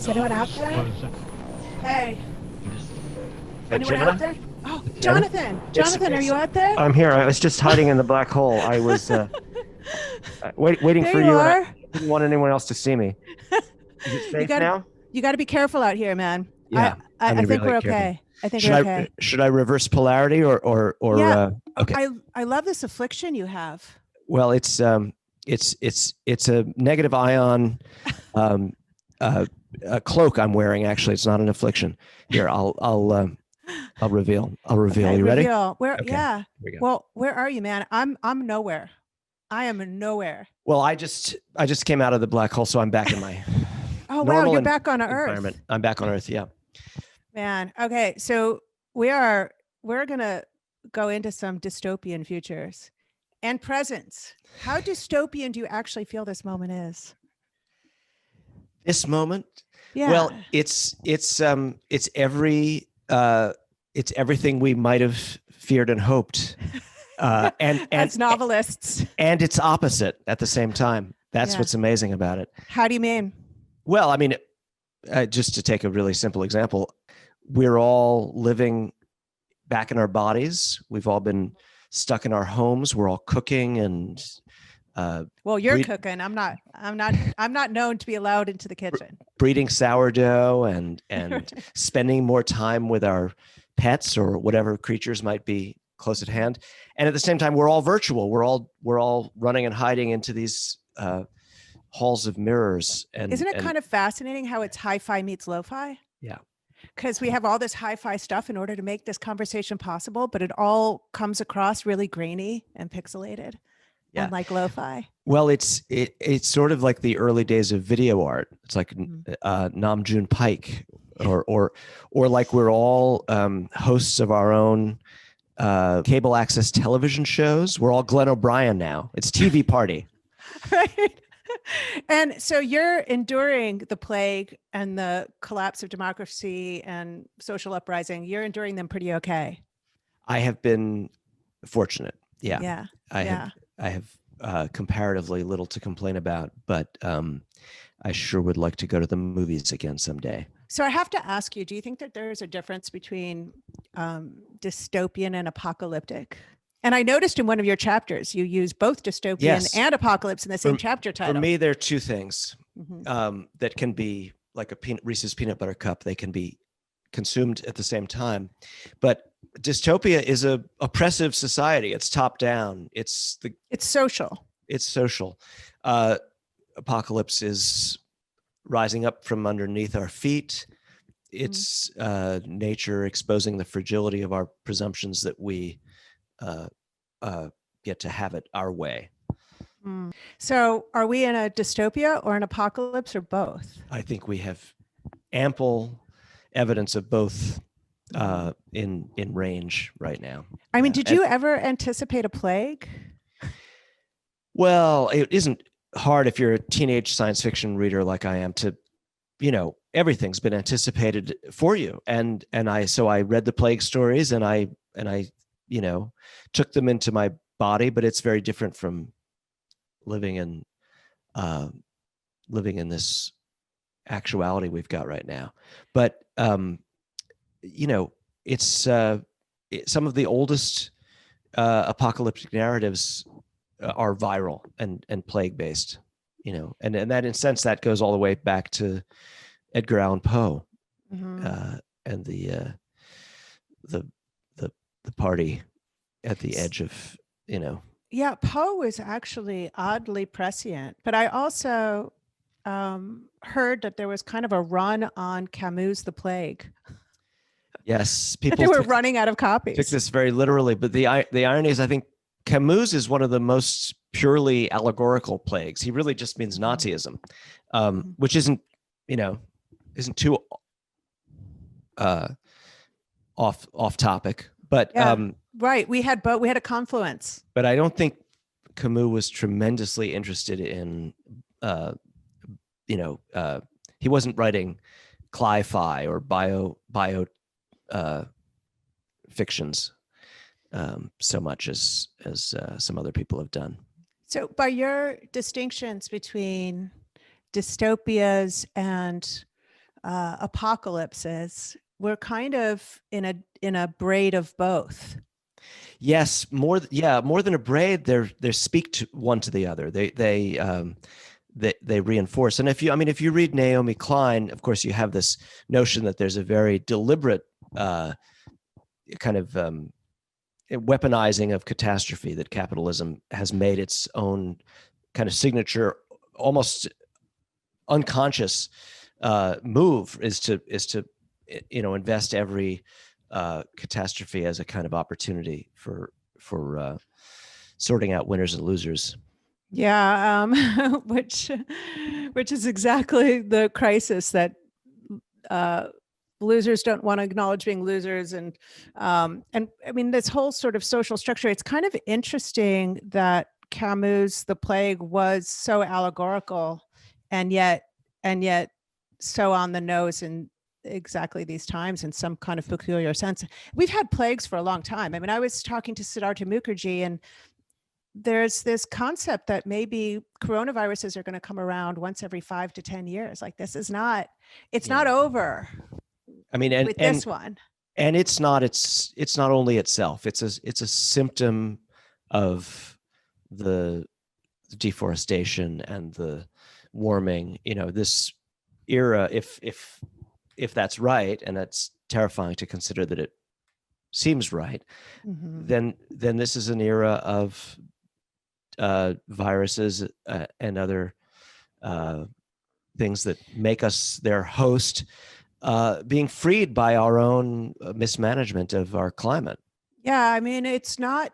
Is anyone out there? Hey, anyone Janna? out there? Oh, Janna? Jonathan, are you out there? I'm here. I was just hiding in the black hole. I was waiting There for you you, and I are. didn't want anyone else to see me. Is it You safe got to now? you got to be careful out here, man. I Yeah, I, I'm I gonna be think really we're careful. okay. I think we're okay. Should I reverse polarity or Yeah, okay? I love this affliction you have. Well, it's a negative ion um, uh, a cloak I'm wearing. Actually, it's not an affliction. Here, I'll reveal. I'll reveal. Okay, You ready? reveal. Where? Okay. Yeah. Here we go. Well, where are you, man? I'm nowhere. I am nowhere. Well, I just came out of the black hole, so I'm back in my Oh wow, normal you're back on environment. Earth, I'm back on Earth. Yeah. man. Okay, so we're gonna go into some dystopian futures and presents. How dystopian do you actually feel this moment is? This moment. Yeah. Well, it's everything we might have feared and hoped, and as novelists. and it's opposite at the same time. That's what's amazing about it. How do you mean? Well, I mean, just to take a really simple example, we're all living back in our bodies. We've all been stuck in our homes. We're all cooking and. Well, you're cooking. I'm not known to be allowed into the kitchen. Breeding sourdough and spending more time with our pets or whatever creatures might be close at hand. And at the same time, we're all virtual. We're all running and hiding into these halls of mirrors. And isn't it kind of fascinating how it's hi-fi meets lo-fi? Yeah. Because we have all this hi-fi stuff in order to make this conversation possible, but it all comes across really grainy and pixelated. Yeah. And like lo-fi. Well, it's sort of like the early days of video art. It's like Nam June Paik, or like we're all hosts of our own cable access television shows. We're all Glenn O'Brien now. It's TV party. Right. And so you're enduring the plague and the collapse of democracy and social uprising. You're enduring them pretty okay. I have been fortunate. Yeah. Yeah. I have comparatively little to complain about, but I sure would like to go to the movies again someday. So I have to ask you, do you think that there's a difference between dystopian and apocalyptic? And I noticed in one of your chapters, you use both dystopian and apocalypse in the same chapter title. For me, there are two things that can be like a Reese's peanut butter cup. They can be consumed at the same time. But dystopia is a oppressive society. It's top down. It's social. It's social. Apocalypse is rising up from underneath our feet. It's nature exposing the fragility of our presumptions that we get to have it our way. So are we in a dystopia or an apocalypse or both? I think we have ample evidence of both in range right now. I mean, did you ever anticipate a plague? Well, it isn't hard if you're a teenage science fiction reader like I am to, everything's been anticipated for you. And I read the plague stories and I took them into my body, but it's very different from living in this actuality we've got right now. But it's some of the oldest apocalyptic narratives are viral and plague based, and that in a sense that goes all the way back to Edgar Allan Poe and the party at the edge of Yeah, Poe was actually oddly prescient, but I also heard that there was kind of a run on Camus' The Plague. Yes, people they were running out of copies. Took this very literally, but the irony is, I think Camus is one of the most purely allegorical plagues. He really just means Nazism, which isn't too off topic, but right. We had a confluence, but I don't think Camus was tremendously interested in he wasn't writing cli-fi or bio fictions so much as some other people have done. So by your distinctions between dystopias and apocalypses, we're kind of in a braid of both. Yes, more than a braid. They speak to one to the other. They reinforce. And if you read Naomi Klein, of course, you have this notion that there's a very deliberate kind of weaponizing of catastrophe, that capitalism has made its own kind of signature, almost unconscious move is to invest every catastrophe as a kind of opportunity for sorting out winners and losers. Yeah, which is exactly the crisis that losers don't want to acknowledge being losers, and I mean, this whole sort of social structure. It's kind of interesting that Camus' The Plague was so allegorical, and yet so on the nose in exactly these times in some kind of peculiar sense. We've had plagues for a long time. I mean, I was talking to Siddhartha Mukherjee, and there's this concept that maybe coronaviruses are going to come around once every 5 to 10 years. Like, this is not, it's not over. I mean, with this one. And it's not only itself. It's a symptom of the deforestation and the warming. This era, if that's right, and that's terrifying to consider that it seems right, then this is an era of viruses and other things that make us their host, being freed by our own mismanagement of our climate. Yeah, I mean, it's not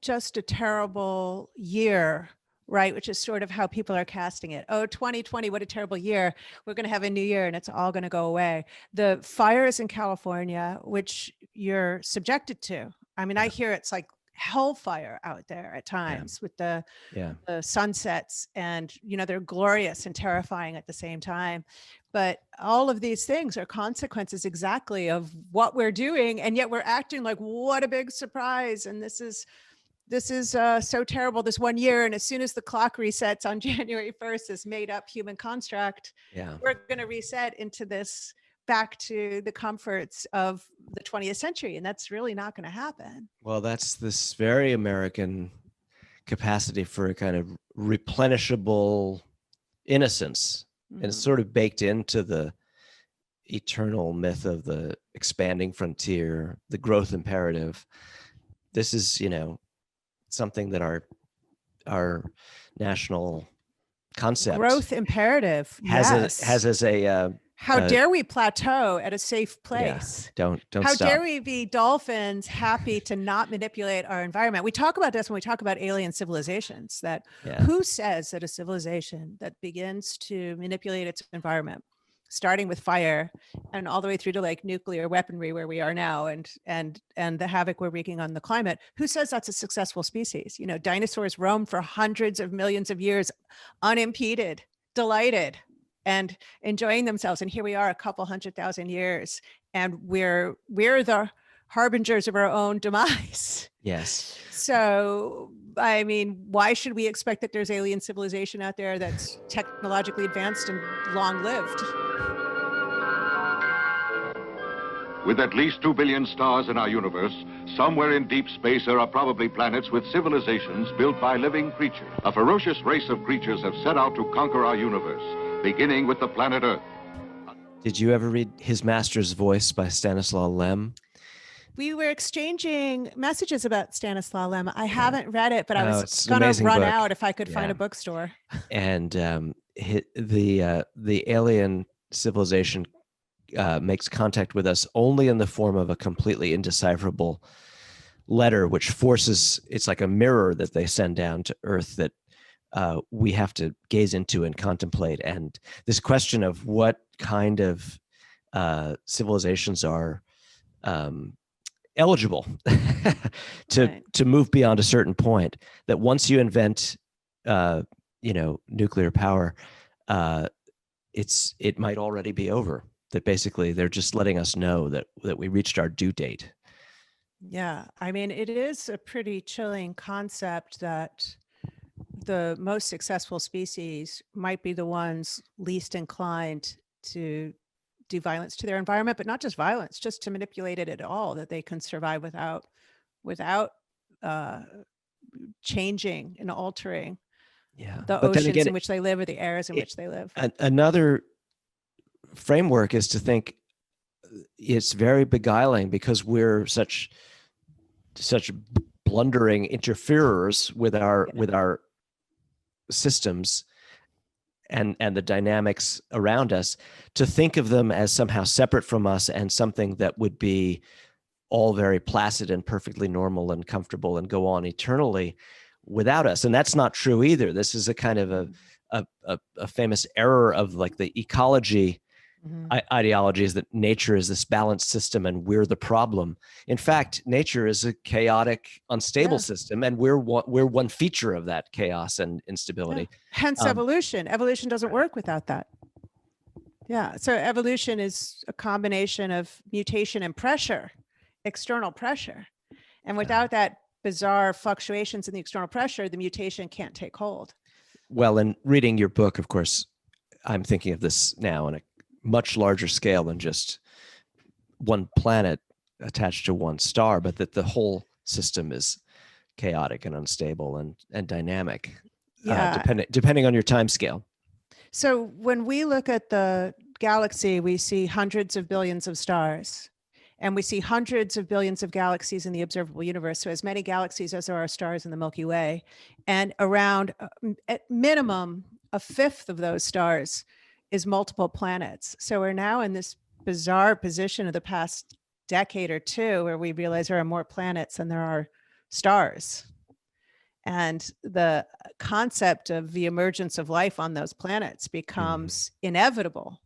just a terrible year, right? Which is sort of how people are casting it. Oh, 2020, what a terrible year. We're going to have a new year and it's all going to go away. The fires in California, which you're subjected to. I mean, I hear it's like hellfire out there at times with the sunsets, and they're glorious and terrifying at the same time. But all of these things are consequences exactly of what we're doing, and yet we're acting like, what a big surprise, and this is so terrible, this one year. And as soon as the clock resets on January 1st, this made up human construct, we're going to reset into this, back to the comforts of the 20th century. And that's really not going to happen. Well, that's this very American capacity for a kind of replenishable innocence. And it's sort of baked into the eternal myth of the expanding frontier, the growth imperative. This is, something that our national concept growth imperative has as a how dare we plateau at a safe place? Don't how stop. Dare we be dolphins happy to not manipulate our environment? We talk about this when we talk about alien civilizations, that who says that a civilization that begins to manipulate its environment, starting with fire and all the way through to like nuclear weaponry where we are now, and the havoc we're wreaking on the climate, who says that's a successful species? Dinosaurs roamed for hundreds of millions of years unimpeded, delighted, and enjoying themselves. And here we are a couple 100,000 years, and we're the harbingers of our own demise. Yes. So, I mean, why should we expect that there's alien civilization out there that's technologically advanced and long-lived? With at least 2 billion stars in our universe, somewhere in deep space there are probably planets with civilizations built by living creatures. A ferocious race of creatures have set out to conquer our universe, beginning with the planet Earth. Did you ever read His Master's Voice by Stanislaw Lem? We were exchanging messages about Stanislaw Lem. I haven't read it, but I was going to run out if I could find a bookstore. And the alien civilization makes contact with us only in the form of a completely indecipherable letter, which forces, it's like a mirror that they send down to Earth that we have to gaze into and contemplate. And this question of what kind of civilizations are eligible to move beyond a certain point, that once you invent nuclear power, it might already be over. That basically they're just letting us know that we reached our due date. Yeah, I mean, it is a pretty chilling concept that the most successful species might be the ones least inclined to do violence to their environment, but not just violence, just to manipulate it at all, that they can survive without changing and altering the But then oceans again, in which they live or the airs in which they live. another framework is to think it's very beguiling because we're such blundering interferers with our systems and the dynamics around us, to think of them as somehow separate from us and something that would be all very placid and perfectly normal and comfortable and go on eternally without us. And that's not true either. This is a kind of a famous error of like the ecology ideology, is that nature is this balanced system and we're the problem. In fact, nature is a chaotic, unstable system, and we're one feature of that chaos and instability. Hence evolution. Evolution doesn't work without that. Yeah. So evolution is a combination of mutation and pressure, external pressure. And without that bizarre fluctuations in the external pressure, the mutation can't take hold. Well, in reading your book, of course, I'm thinking of this now on a much larger scale than just one planet attached to one star, but that the whole system is chaotic and unstable and dynamic, depending on your time scale. So when we look at the galaxy, we see hundreds of billions of stars, and we see hundreds of billions of galaxies in the observable universe. So as many galaxies as there are stars in the Milky Way, and around at minimum a fifth of those stars is multiple planets. So we're now in this bizarre position of the past decade or two where we realize there are more planets than there are stars. And the concept of the emergence of life on those planets becomes inevitable,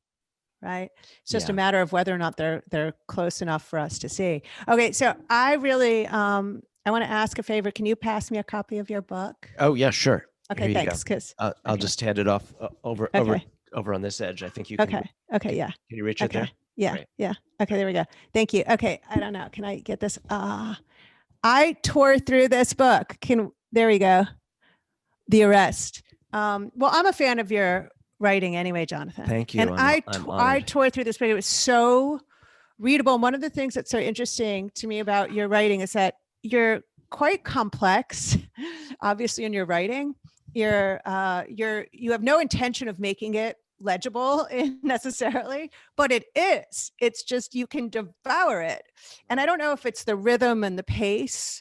right? It's just a matter of whether or not they're close enough for us to see. Okay, so I really, I want to ask a favor. Can you pass me a copy of your book? Oh, yeah, sure. Okay, thanks. Because I'll just hand it off over on this edge. I think you can. Okay. Yeah. Can you reach it there? Yeah. Great. Yeah. Okay. There we go. Thank you. Okay. I don't know. Can I get this? I tore through this book. There we go. The Arrest. Well, I'm a fan of your writing anyway, Jonathan. Thank you. And I tore through this book. It was so readable. And one of the things that's so interesting to me about your writing is that you're quite complex, obviously, in your writing. You have no intention of making it legible necessarily, but it is. It's just, you can devour it. And I don't know if it's the rhythm and the pace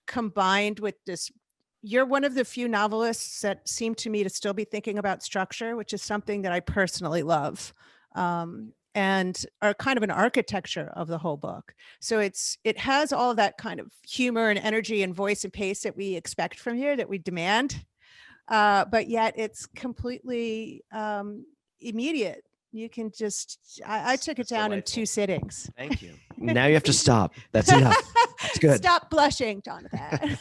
combined with this. You're one of the few novelists that seem to me to still be thinking about structure, which is something that I personally love, and are kind of an architecture of the whole book. So it has all of that kind of humor and energy and voice and pace that we expect from you, that we demand. But yet it's completely immediate. You can just, I took it down in 2 sittings. Thank you. Now you have to stop. That's enough. That's good. Stop blushing, Jonathan.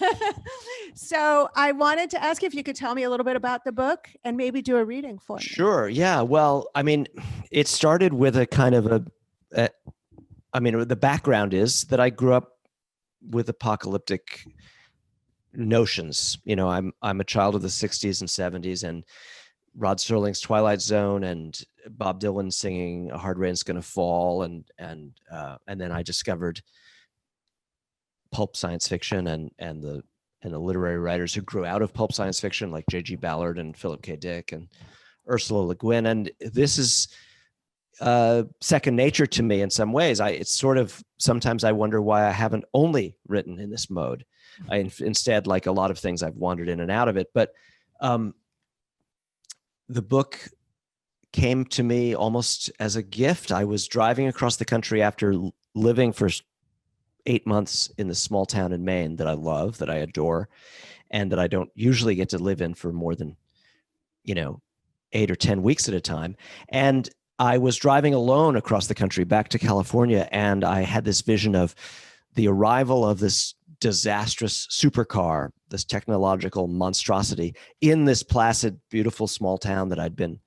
So I wanted to ask you if you could tell me a little bit about the book and maybe do a reading for me. Sure. Yeah. Well, I mean, it started with a kind of the background is that I grew up with apocalyptic notions. You know, I'm a child of the 60s and 70s, and Rod Serling's Twilight Zone and Bob Dylan singing "A Hard Rain's Gonna Fall," and then I discovered pulp science fiction and the literary writers who grew out of pulp science fiction, like J.G. Ballard and Philip K. Dick and Ursula Le Guin. And this is second nature to me in some ways. It's sort of, sometimes I wonder why I haven't only written in this mode. Instead, like a lot of things, I've wandered in and out of it. But the book came to me almost as a gift. I was driving across the country after living for 8 months in this small town in Maine that I love, that I adore, and that I don't usually get to live in for more than, 8 or 10 weeks at a time. And I was driving alone across the country back to California, and I had this vision of the arrival of this disastrous supercar, this technological monstrosity, in this placid, beautiful small town that I'd been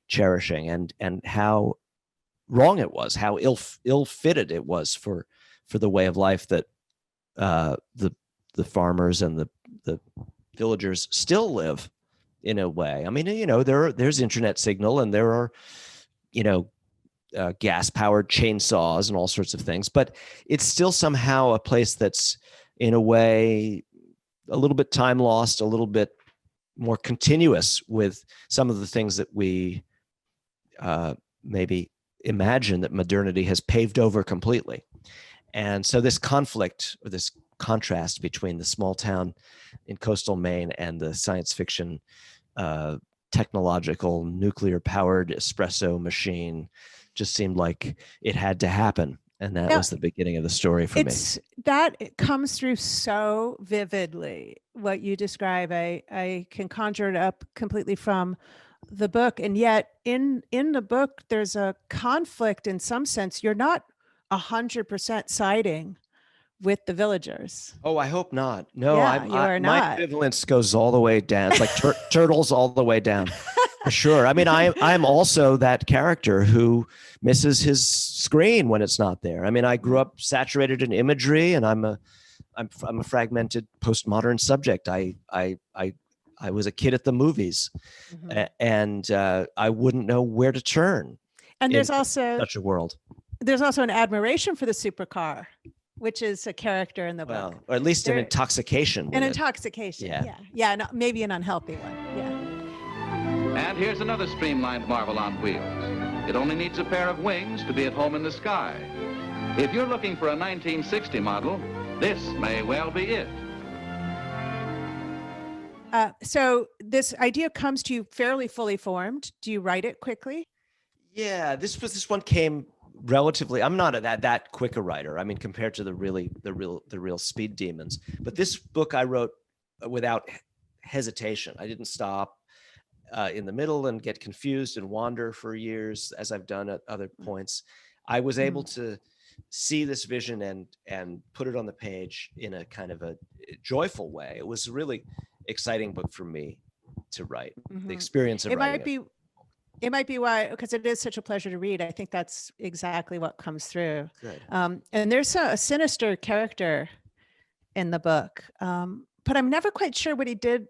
cherishing, and how wrong it was, how ill-fitted it was for the way of life that the farmers and the villagers still live in a way. I mean, there's internet signal, and there are, gas-powered chainsaws and all sorts of things. But it's still somehow a place that's, in a way, a little bit time lost, a little bit more continuous with some of the things that we maybe imagine that modernity has paved over completely. And so this conflict, or this contrast between the small town in coastal Maine and the science fiction technological nuclear-powered espresso machine just seemed like it had to happen. And that was the beginning of the story for me. That it comes through so vividly, what you describe. I can conjure it up completely from the book. And yet in the book, there's a conflict in some sense. You're not 100% siding with the villagers. Oh, I hope not. No, yeah, you are my not. ambivalence goes all the way down. It's like turtles all the way down. For sure. I mean, I'm also that character who misses his screen when it's not there. I mean, I grew up saturated in imagery, and I'm a fragmented postmodern subject. I was a kid at the movies, and I wouldn't know where to turn. And there's also such a world. There's also an admiration for the supercar, which is a character in the book. Or at least an intoxication. An intoxication. Yeah. No, maybe an unhealthy one. Yeah. And here's another streamlined marvel on wheels. It only needs a pair of wings to be at home in the sky. If you're looking for a 1960 model, this may well be it. So this idea comes to you fairly fully formed. Do you write it quickly? Yeah, this one came relatively. I'm not that quick a writer. I mean, compared to the real speed demons. But this book I wrote without hesitation. I didn't stop in the middle and get confused and wander for years, as I've done at other points. I was able to see this vision and put it on the page in a kind of a joyful way. It was a really exciting book for me to write. The experience of writing it might be why, because it is such a pleasure to read. I think that's exactly what comes through. Good. And there's a sinister character in the book, but I'm never quite sure what he did,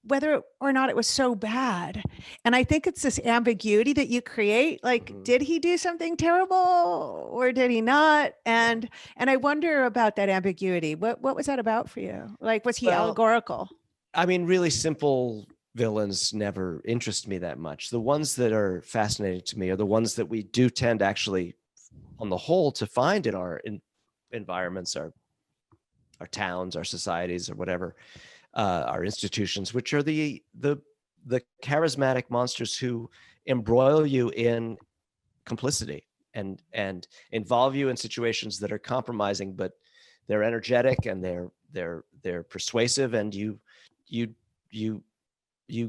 whether or not it was so bad. And I think it's this ambiguity that you create. Like, did he do something terrible or did he not? And I wonder about that ambiguity. What was that about for you? Like, was he allegorical? I mean, really simple villains never interest me that much. The ones that are fascinating to me are the ones that we do tend actually, on the whole, to find in our environments, our towns, our societies, or whatever. Our institutions, which are the charismatic monsters who embroil you in complicity and involve you in situations that are compromising, but they're energetic and they're persuasive, and you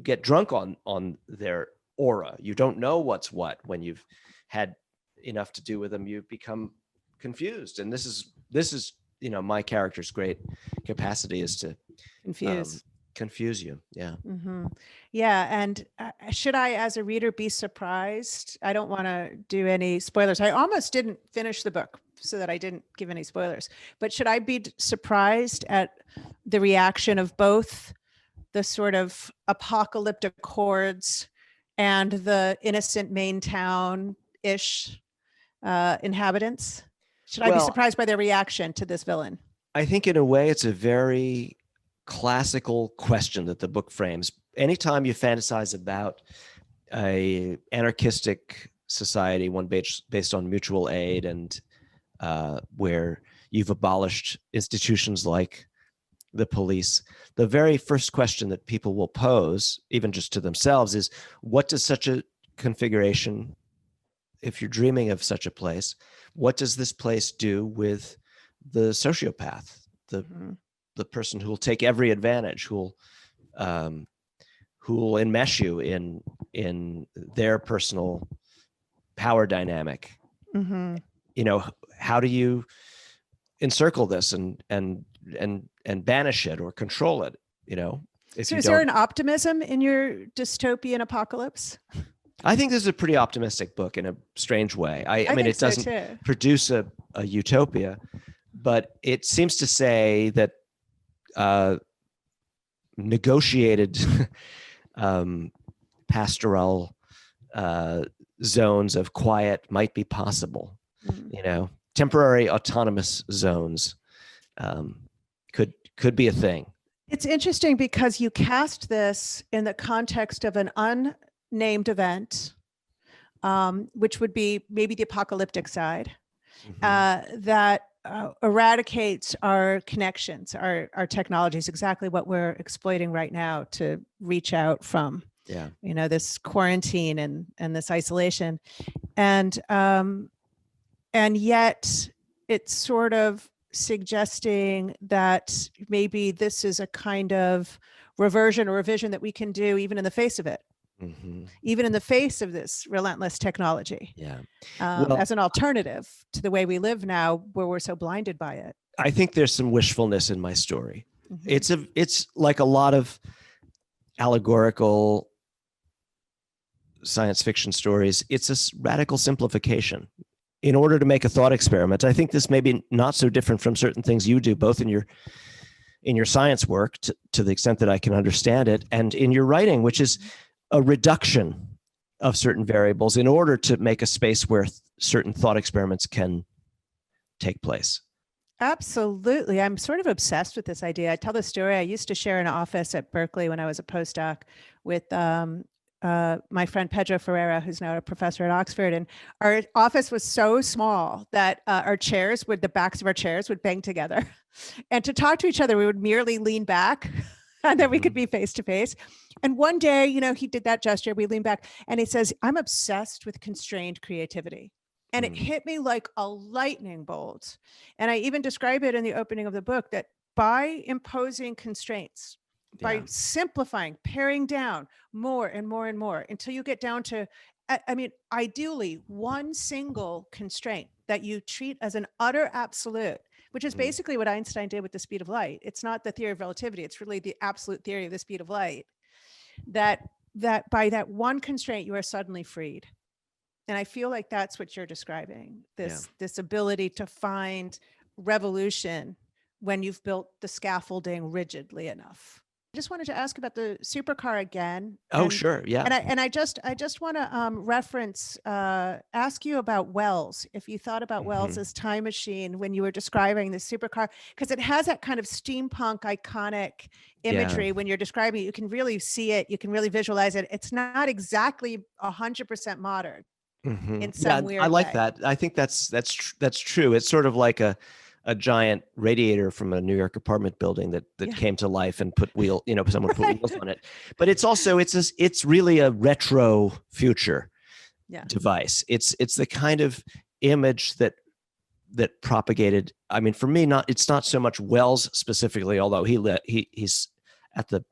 get drunk on their aura. You don't know what's what when you've had enough to do with them. You become confused, and this is my character's great capacity is to confuse you. Yeah. Yeah. And should I, as a reader, be surprised? I don't want to do any spoilers. I almost didn't finish the book so that I didn't give any spoilers, but should I be surprised at the reaction of both the sort of apocalyptic hordes and the innocent Maine town-ish inhabitants? Should I be surprised by their reaction to this villain? I think in a way it's a very classical question that the book frames. Anytime you fantasize about a anarchistic society, one based on mutual aid, and where you've abolished institutions like the police, the very first question that people will pose, even just to themselves, is what does such a configuration, if you're dreaming of such a place, what does this place do with the sociopath, the person who will take every advantage, who will enmesh you in their personal power dynamic? How do you encircle this and banish it or control it? So is there an optimism in your dystopian apocalypse? I think this is a pretty optimistic book in a strange way. I mean, it doesn't produce a utopia, but it seems to say that negotiated pastoral zones of quiet might be possible. Temporary autonomous zones could be a thing. It's interesting because you cast this in the context of an unnamed event, which would be maybe the apocalyptic side, that eradicates our connections, our technologies, exactly what we're exploiting right now to reach out from, this quarantine and this isolation. And yet it's sort of suggesting that maybe this is a kind of reversion or revision that we can do even in the face of it, even in the face of this relentless technology, as an alternative to the way we live now, where we're so blinded by it. I think there's some wishfulness in my story. It's like a lot of allegorical science fiction stories. It's a radical simplification in order to make a thought experiment. I think this may be not so different from certain things you do, both in your science work, to the extent that I can understand it, and in your writing, which is a reduction of certain variables in order to make a space where certain thought experiments can take place. Absolutely. I'm sort of obsessed with this idea. I tell the story. I used to share an office at Berkeley when I was a postdoc with my friend Pedro Ferreira, who's now a professor at Oxford. And our office was so small that the backs of our chairs would bang together. And to talk to each other, we would merely lean back and then we could be face to face. And one day, he did that gesture. We leaned back and he says, "I'm obsessed with constrained creativity." And it hit me like a lightning bolt. And I even describe it in the opening of the book that by imposing constraints, by simplifying, paring down more and more and more until you get down to, ideally one single constraint that you treat as an utter absolute, which is basically what Einstein did with the speed of light. It's not the theory of relativity. It's really the absolute theory of the speed of light, that by that one constraint, you are suddenly freed. And I feel like that's what you're describing, this ability to find revolution when you've built the scaffolding rigidly enough. I just wanted to ask about the supercar again. Oh, sure. Yeah. And I just want to ask you about Wells. If you thought about Wells's time machine when you were describing the supercar, because it has that kind of steampunk iconic imagery. When you're describing it, you can really see it. You can really visualize it. It's not exactly 100% modern in some weird way. I like that. I think that's true. It's sort of like a giant radiator from a New York apartment building that came to life and put someone put wheels on it. But it's also, it's really a retro future device. It's the kind of image that propagated. I mean, for me, it's not so much Wells specifically, although he's at the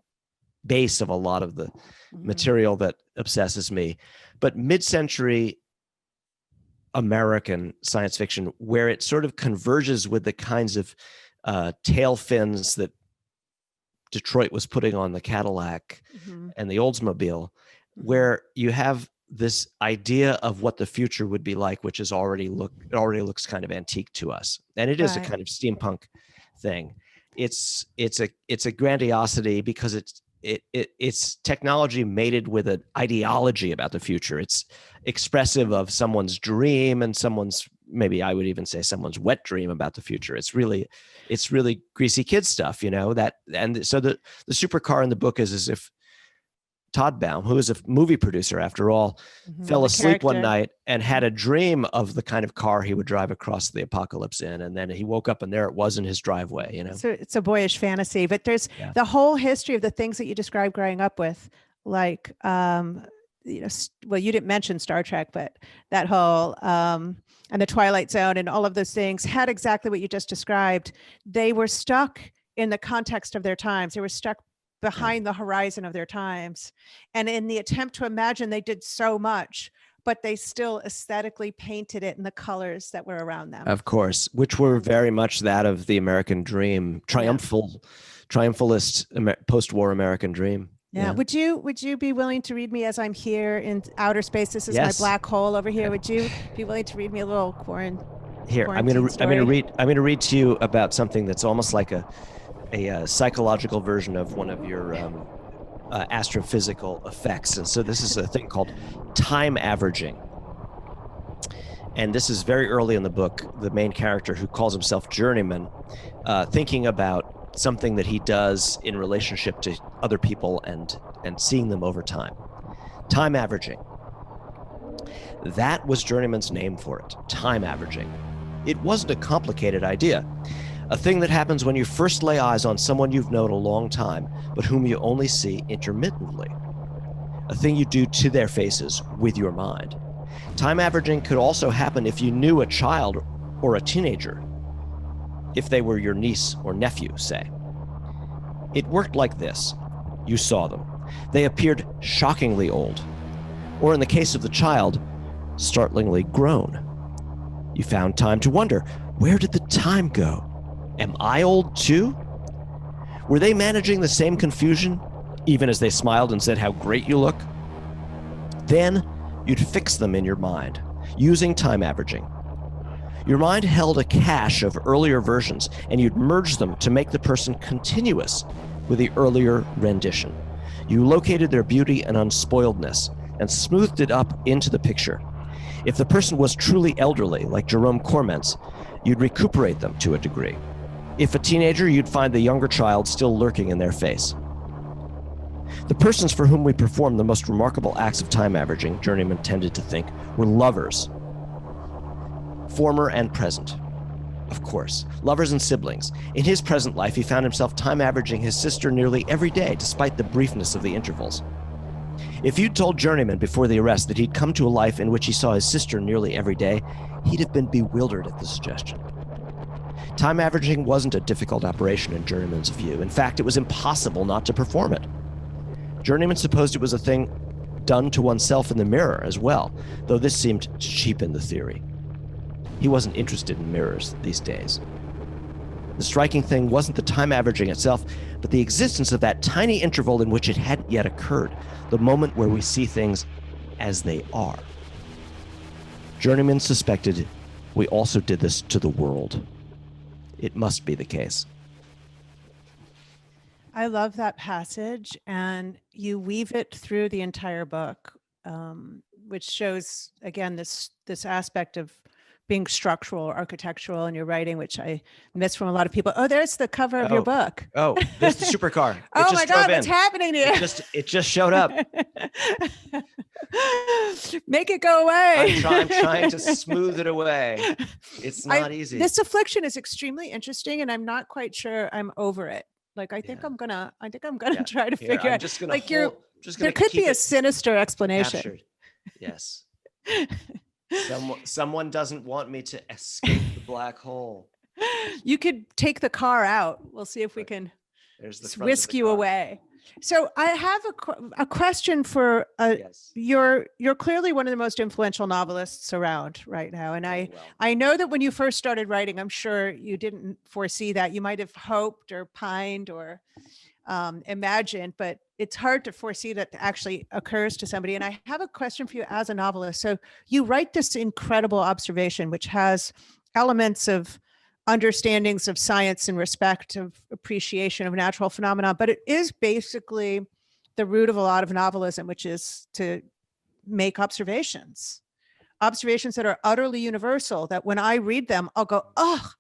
base of a lot of the material that obsesses me, but mid-century American science fiction, where it sort of converges with the kinds of tail fins that Detroit was putting on the Cadillac and the Oldsmobile, where you have this idea of what the future would be like, which is already looks kind of antique to us, and it is a kind of steampunk thing. It's a grandiosity because it's technology mated with an ideology about the future. It's expressive of someone's dream and maybe I would even say someone's wet dream about the future. It's really greasy kid stuff, and so the supercar in the book is as if Todd Baum, who is a movie producer after all, fell asleep one night and had a dream of the kind of car he would drive across the apocalypse in. And then he wowoke up and there it was in his driveway, So it's a boyish fantasy, but there's the whole history of the things that you described growing up with, like, well, you didn't mention Star Trek, but that whole, and the Twilight Zone and all of those things had exactly what you just described. They were stuck in the context of their times. They were stuck behind the horizon of their times. And in the attempt to imagine, they did so much, but they still aesthetically painted it in the colors that were around them. Of course, which were very much that of the American dream, triumphalist post-war American dream. Yeah. Would you be willing to read me as I'm here in outer space? This is my black hole over here. Would you be willing to read me a little Here, I'm going to read to you about something that's almost like a psychological version of one of your astrophysical effects. And so this is a thing called time averaging. And this is very early in the book, the main character, who calls himself Journeyman, thinking about something that he does in relationship to other people and seeing them over time. Time averaging. That was Journeyman's name for it, time averaging. It wasn't a complicated idea. A thing that happens when you first lay eyes on someone you've known a long time, but whom you only see intermittently. A thing you do to their faces with your mind. Time averaging could also happen if you knew a child or a teenager, if they were your niece or nephew, say. It worked like this. You saw them. They appeared shockingly old, or in the case of the child, startlingly grown. You found time to wonder, where did the time go? Am I old too? Were they managing the same confusion, even as they smiled and said how great you look? Then you'd fix them in your mind, using time averaging. Your mind held a cache of earlier versions, and you'd merge them to make the person continuous with the earlier rendition. You located their beauty and unspoiledness and smoothed it up into the picture. If the person was truly elderly, like Jerome Corment's, you'd recuperate them to a degree. If a teenager, you'd find the younger child still lurking in their face. The persons for whom we performed the most remarkable acts of time averaging, Journeyman tended to think, were lovers. Former and present, of course. Lovers and siblings. In his present life, he found himself time averaging his sister nearly every day, despite the briefness of the intervals. If you'd told Journeyman before the arrest that he'd come to a life in which he saw his sister nearly every day, he'd have been bewildered at the suggestion. Time averaging wasn't a difficult operation in Journeyman's view. In fact, it was impossible not to perform it. Journeyman supposed it was a thing done to oneself in the mirror as well, though this seemed to cheapen the theory. He wasn't interested in mirrors these days. The striking thing wasn't the time averaging itself, but the existence of that tiny interval in which it hadn't yet occurred, the moment where we see things as they are. Journeyman suspected we also did this to the world. It must be the case. I love that passage, and you weave it through the entire book, which shows, again, this aspect of being structural or architectural in your writing, which I miss from a lot of people. Oh, there's the cover of your book. Oh, there's the supercar. Oh my God, what's happening to you? It just showed up. Make it go away. I'm trying to smooth it away. It's not easy. This affliction is extremely interesting, and I'm not quite sure I'm over it. Like, I think I'm gonna try to figure out. There could be a sinister explanation. Captured. Yes. Someone doesn't want me to escape the black hole. You could take the car out. We'll see if we can whisk you away. So I have a question for yes. You're clearly one of the most influential novelists around right now. And I know that when you first started writing, I'm sure you didn't foresee that. You might have hoped or pined or imagined, but it's hard to foresee that actually occurs to somebody. And I have a question for you as a novelist. So you write this incredible observation, which has elements of understandings of science and respect of appreciation of natural phenomena, but it is basically the root of a lot of novelism, which is to make observations that are utterly universal, that when I read them, I'll go, oh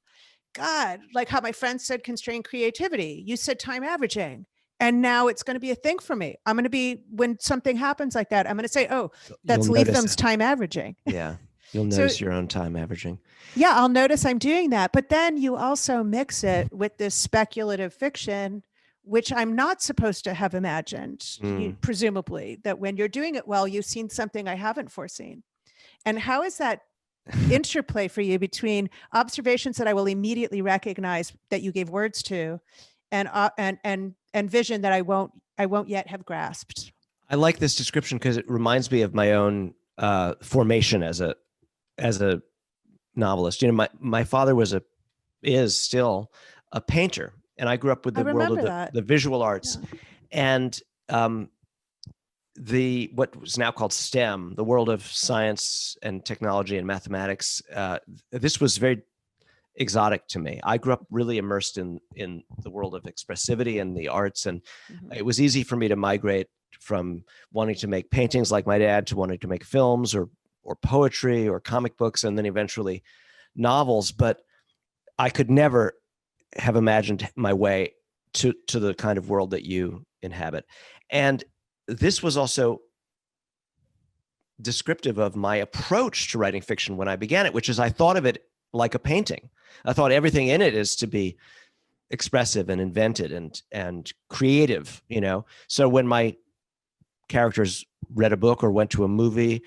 God, like how my friend said, constrained creativity. You said time averaging. And now it's going to be a thing for me. I'm going to be, when something happens like that, I'm going to say, oh, that's Letham's time averaging. Yeah. You'll notice your own time averaging. Yeah, I'll notice I'm doing that. But then you also mix it with this speculative fiction, which I'm not supposed to have imagined, presumably, that when you're doing it well, you've seen something I haven't foreseen. And how is that interplay for you between observations that I will immediately recognize that you gave words to and vision that I won't yet have grasped? I like this description because it reminds me of my own formation as a novelist. You know, my father is still a painter, and I grew up with the world of the visual arts, and what was now called STEM, the world of science and technology and mathematics. This was very exotic to me. I grew up really immersed in the world of expressivity and the arts, and it was easy for me to migrate from wanting to make paintings like my dad to wanting to make films or or poetry or comic books, and then eventually novels. But I could never have imagined my way to the kind of world that you inhabit. And this was also descriptive of my approach to writing fiction when I began it, which is I thought of it like a painting. I thought everything in it is to be expressive and invented and creative, you know? So when my characters read a book or went to a movie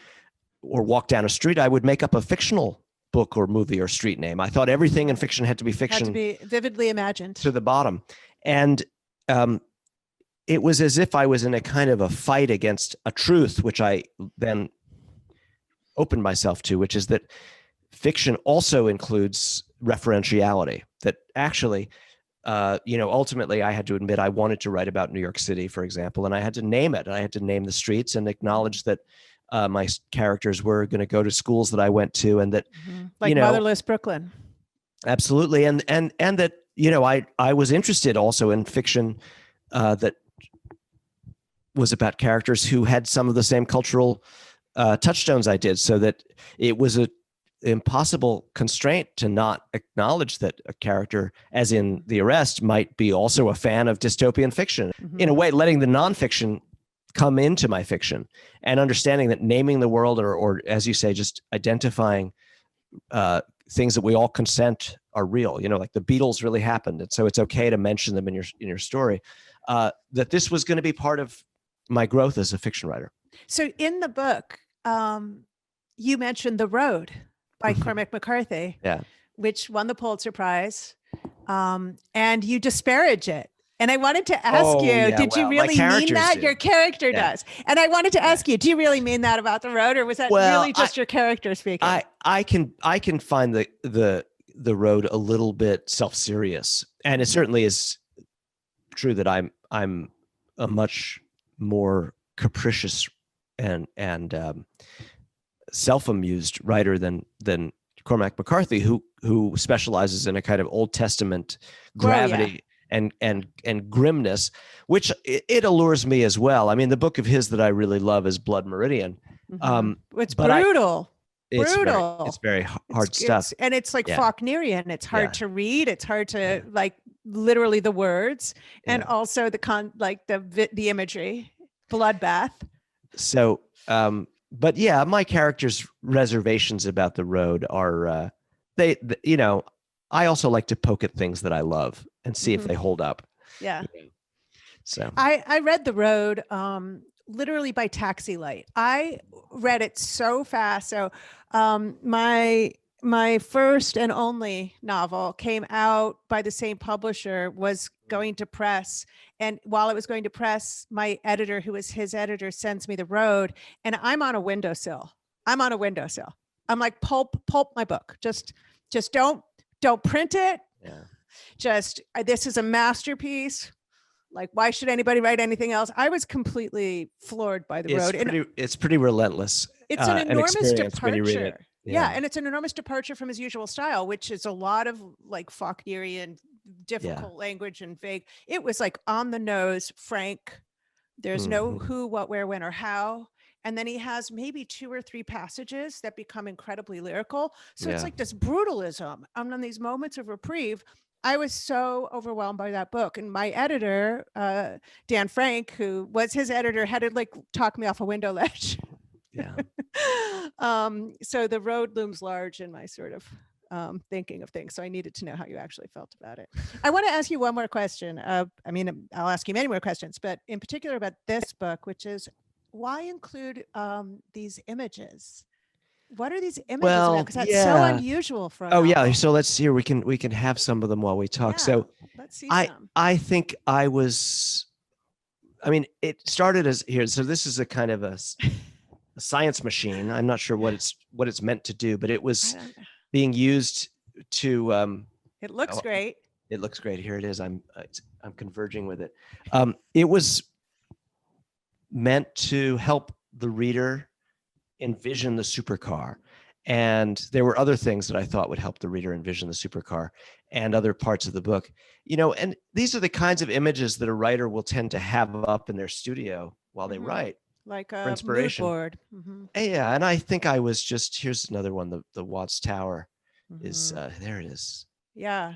or walked down a street, I would make up a fictional book or movie or street name. I thought everything in fiction had to be fiction. Had to be vividly imagined. To the bottom. And it was as if I was in a kind of a fight against a truth, which I then opened myself to, which is that fiction also includes referentiality, that actually, ultimately I had to admit I wanted to write about New York City, for example, and I had to name it. I had to name the streets and acknowledge that my characters were going to go to schools that I went to, and that, like motherless Brooklyn. Absolutely. And that, I was interested also in fiction that was about characters who had some of the same cultural touchstones I did, so that it was a impossible constraint to not acknowledge that a character, as in The Arrest, might be also a fan of dystopian fiction. In a way, letting the nonfiction come into my fiction and understanding that naming the world, or as you say, just identifying things that we all consent are real, like the Beatles really happened. And so it's okay to mention them in your story, that this was going to be part of my growth as a fiction writer. So in the book, you mentioned The Road by Cormac McCarthy, which won the Pulitzer Prize, and you disparage it. And I wanted to ask did you really mean that? Your character does. And I wanted to ask you, do you really mean that about The Road, or was that really just your character speaking? I can find the Road a little bit self-serious, and it certainly is true that I'm a much more capricious and self-amused writer than Cormac McCarthy, who specializes in a kind of Old Testament gravity and grimness, which it allures me as well. I mean, the book of his that I really love is Blood Meridian. It's brutal. It's very hard stuff. And it's like Faulknerian. It's hard to read. It's hard to like literally the words, and also the imagery, bloodbath. So, but my character's reservations about The Road are, I also like to poke at things that I love and see if they hold up. Yeah. So I read The Road literally by taxi light. I read it so fast. So my first and only novel came out by the same publisher, was going to press. And while it was going to press, my editor, who was his editor, sends me The Road, and I'm on a windowsill. I'm like, pulp my book. Just don't print it. Yeah. This is a masterpiece. Like, why should anybody write anything else? I was completely floored by The Road. It's pretty relentless. It's an enormous departure. When you read it. Yeah, and it's an enormous departure from his usual style, which is a lot of like Faulknerian, difficult language and vague. It was like on the nose, frank. There's no who, what, where, when, or how. And then he has maybe 2 or 3 passages that become incredibly lyrical. So it's like this brutalism. And on these moments of reprieve, I was so overwhelmed by that book. And my editor, Dan Frank, who was his editor, had to like talk me off a window ledge. Yeah. So The Road looms large in my sort of thinking of things. So I needed to know how you actually felt about it. I want to ask you one more question. I'll ask you many more questions, but in particular about this book, which is, why include these images? What are these images about? Because that's so unusual for a novel. So let's see here. We can have some of them while we talk. So let's see some. I think it started as here. So this is a kind of a science machine. I'm not sure what it's meant to do, but it was being used to it looks great. It looks great. Here it is. I'm converging with it. It was meant to help the reader envision the supercar. And there were other things that I thought would help the reader envision the supercar and other parts of the book. And these are the kinds of images that a writer will tend to have up in their studio while they write. like for a mood inspiration. board. Mhm. Yeah, and I think I was just, here's another one. The Watts Tower is Mhm. there. It is. Yeah,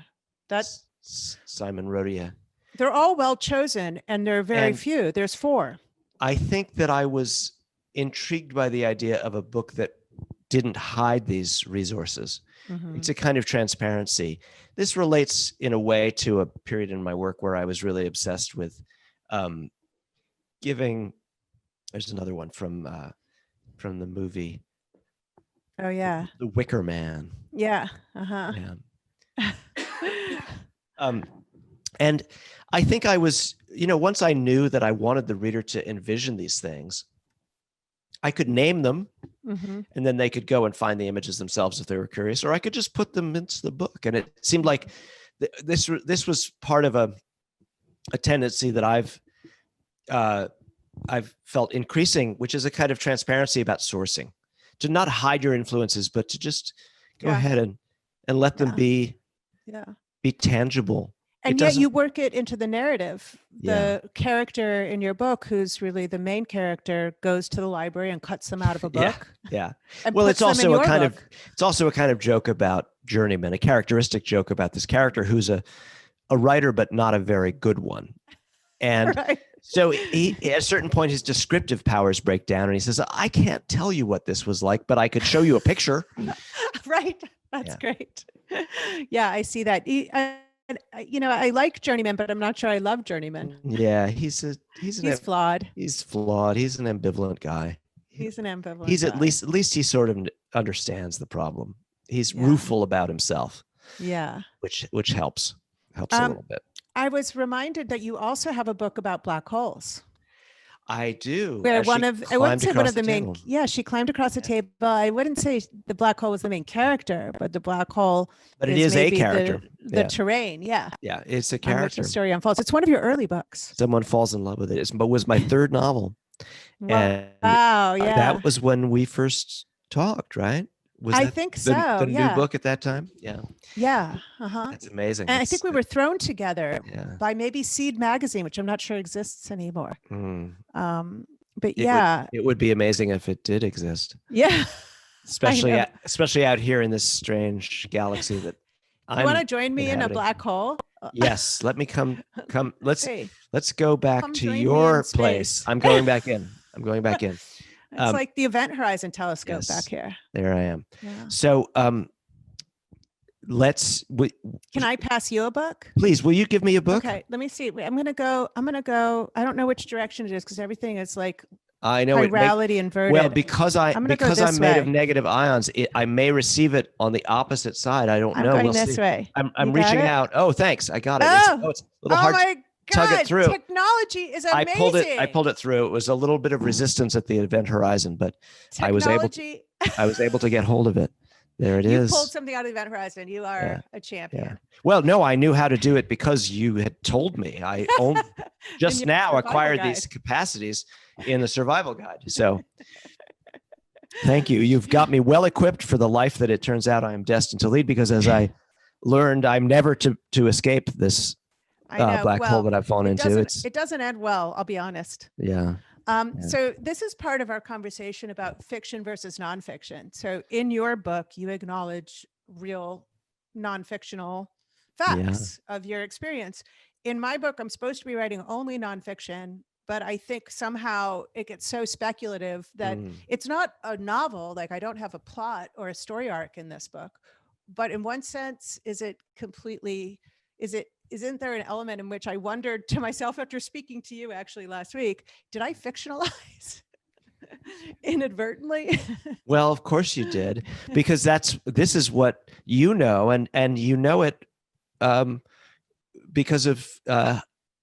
that Simon Rodia. they're all well chosen, and they're very And few. There's 4. I think that I was intrigued by the idea of a book that didn't hide these resources. Mhm. It's a kind of transparency. This relates in a way to a period in my work where I was really obsessed with giving. There's another one from the movie Oh yeah, The Wicker Man. yeah. Uh-huh. Yeah. And I think I was, once I knew that I wanted the reader to envision these things, I could name them, Mhm. and then they could go and find the images themselves if they were curious, or I could just put them into the book. And it seemed like this was part of a tendency that I've felt increasing, which is a kind of transparency about sourcing, to not hide your influences, but to just go ahead and let them be tangible. And yet you work it into the narrative. The character in your book, who's really the main character, goes to the library and cuts them out of a book. Yeah. And Well, it's puts them in also your a kind of joke about journeyman, a characteristic joke about this character who's a writer, but not a very good one. And Right. so he, at a certain point, his descriptive powers break down, and he says, I can't tell you what this was like, but I could show you a picture. Right. That's great. Yeah, I see that. I like Journeyman, but I'm not sure I love Journeyman. Yeah, he's flawed. He's flawed. He's an ambivalent guy. He's an ambivalent. He's guy. at least he sort of understands the problem. He's rueful about himself. Yeah, which helps a little bit. I was reminded that you also have a book about black holes. I do. Where I wouldn't say one of the main, she climbed across the table. I wouldn't say the black hole was the main character, but the black hole. But it is a character. The terrain, yeah. Yeah, it's a character. The story unfolds. It's one of your early books. Someone falls in love with it. It was my third novel. Wow, yeah. That was when we first talked, right? I think so. The new book at that time? Yeah. Yeah. Uh-huh. That's amazing. And I think we were thrown together by maybe Seed magazine, which I'm not sure exists anymore. But it would be amazing if it did exist. Yeah. Especially out here in this strange galaxy that you want to join me in a black hole? Yes. Let me come. Let's go back to join your place. I'm going back in. It's like the Event Horizon telescope back here. There I am. Yeah. So can I pass you a book? Please, will you give me a book? Okay, let me see. I'm gonna go. I don't know which direction it is because everything is like I know chirality inverted. Well, because I'm made of negative ions, I may receive it on the opposite side. I don't know. I'm going this way. I'm reaching out. Oh, thanks. I got it. It's a little hard. My tug it through. Technology is amazing. I pulled it through. It was a little bit of resistance at the Event Horizon, but I was able to get hold of it. There it is. You pulled something out of the Event Horizon. You are a champion. Yeah. Well, no, I knew how to do it because you had told me. I just now acquired these capacities in the survival guide. So thank you. You've got me well equipped for the life that it turns out I am destined to lead, because as I learned, I'm never to escape this black hole that I've fallen into. It doesn't end well, I'll be honest. Yeah. So this is part of our conversation about fiction versus nonfiction. So in your book, you acknowledge real non-fictional facts of your experience. In my book, I'm supposed to be writing only nonfiction, but I think somehow it gets so speculative that it's not a novel. Like, I don't have a plot or a story arc in this book, but in one sense, isn't there an element in which I wondered to myself after speaking to you actually last week, did I fictionalize inadvertently? Well, of course you did, because this is what you know, and you know it because of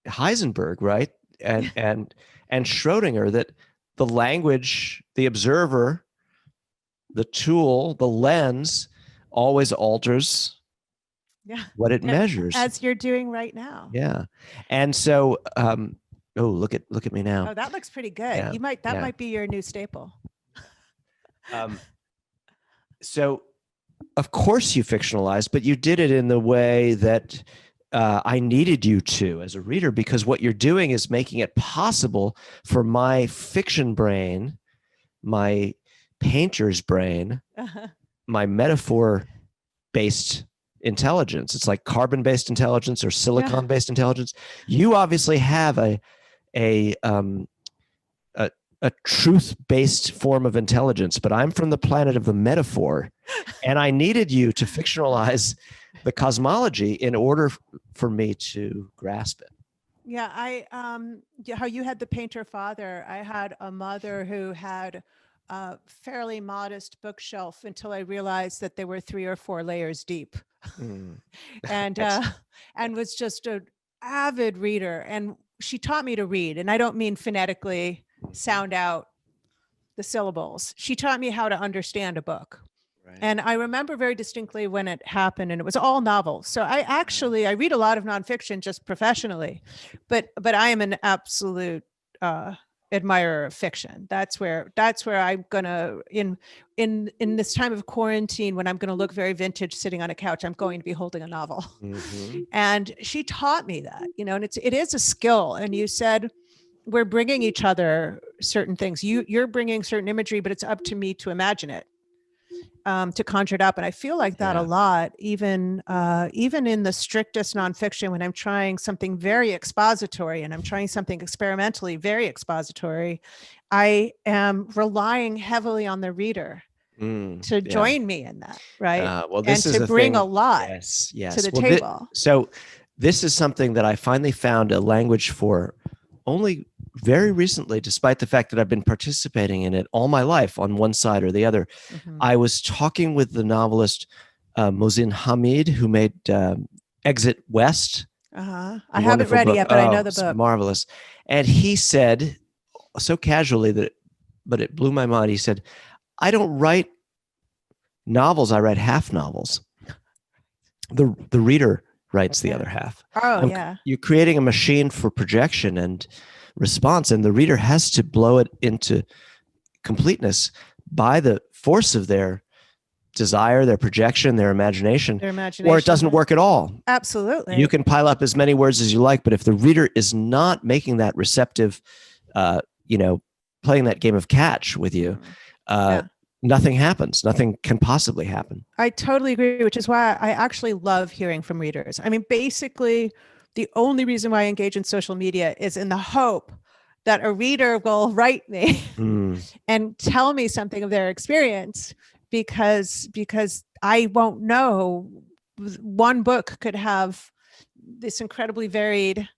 Heisenberg, right? And Schrodinger, that the language, the observer, the tool, the lens always alters what it measures, as you're doing right now. Yeah. And so look at me now. Oh, that looks pretty good. Yeah. That might be your new staple. So of course you fictionalized, but you did it in the way that I needed you to as a reader, because what you're doing is making it possible for my fiction brain, my painter's brain, my metaphor-based intelligence. It's like carbon-based intelligence or silicon-based intelligence. You obviously have a truth-based form of intelligence, but I'm from the planet of the metaphor, and I needed you to fictionalize the cosmology in order for me to grasp it. Yeah, how you had the painter father, I had a mother who had a fairly modest bookshelf until I realized that they were 3 or 4 layers deep. and was just an avid reader. And she taught me to read. And I don't mean phonetically sound out the syllables. She taught me how to understand a book. Right. And I remember very distinctly when it happened, and it was all novels. So I read a lot of nonfiction just professionally, but I am an absolute admirer of fiction. That's where I'm gonna in this time of quarantine, when I'm gonna look very vintage sitting on a couch, I'm going to be holding a novel. And she taught me that, and it is a skill. And you said we're bringing each other certain things. You're bringing certain imagery, but it's up to me to imagine it. To conjure it up. And I feel like that a lot, even in the strictest nonfiction, when I'm trying something very expository and I'm trying something experimentally very expository, I am relying heavily on the reader to join me in that, right? This and is to bring thing, a lot yes. to the table. So this is something that I finally found a language for only very recently, despite the fact that I've been participating in it all my life on one side or the other. I was talking with the novelist Mohsin Hamid, who made Exit West. I haven't read it yet, but I know the book. It's marvelous. And he said, so casually but it blew my mind. He said, I don't write novels, I write half novels. The reader writes the other half. You're creating a machine for projection and response, and the reader has to blow it into completeness by the force of their desire, their projection, their imagination, or it doesn't work at all. Absolutely. You can pile up as many words as you like, but if the reader is not making that receptive, playing that game of catch with you, nothing happens. Nothing can possibly happen. I totally agree, which is why I actually love hearing from readers. I mean, basically, the only reason why I engage in social media is in the hope that a reader will write me and tell me something of their experience, because I won't know. One book could have this incredibly varied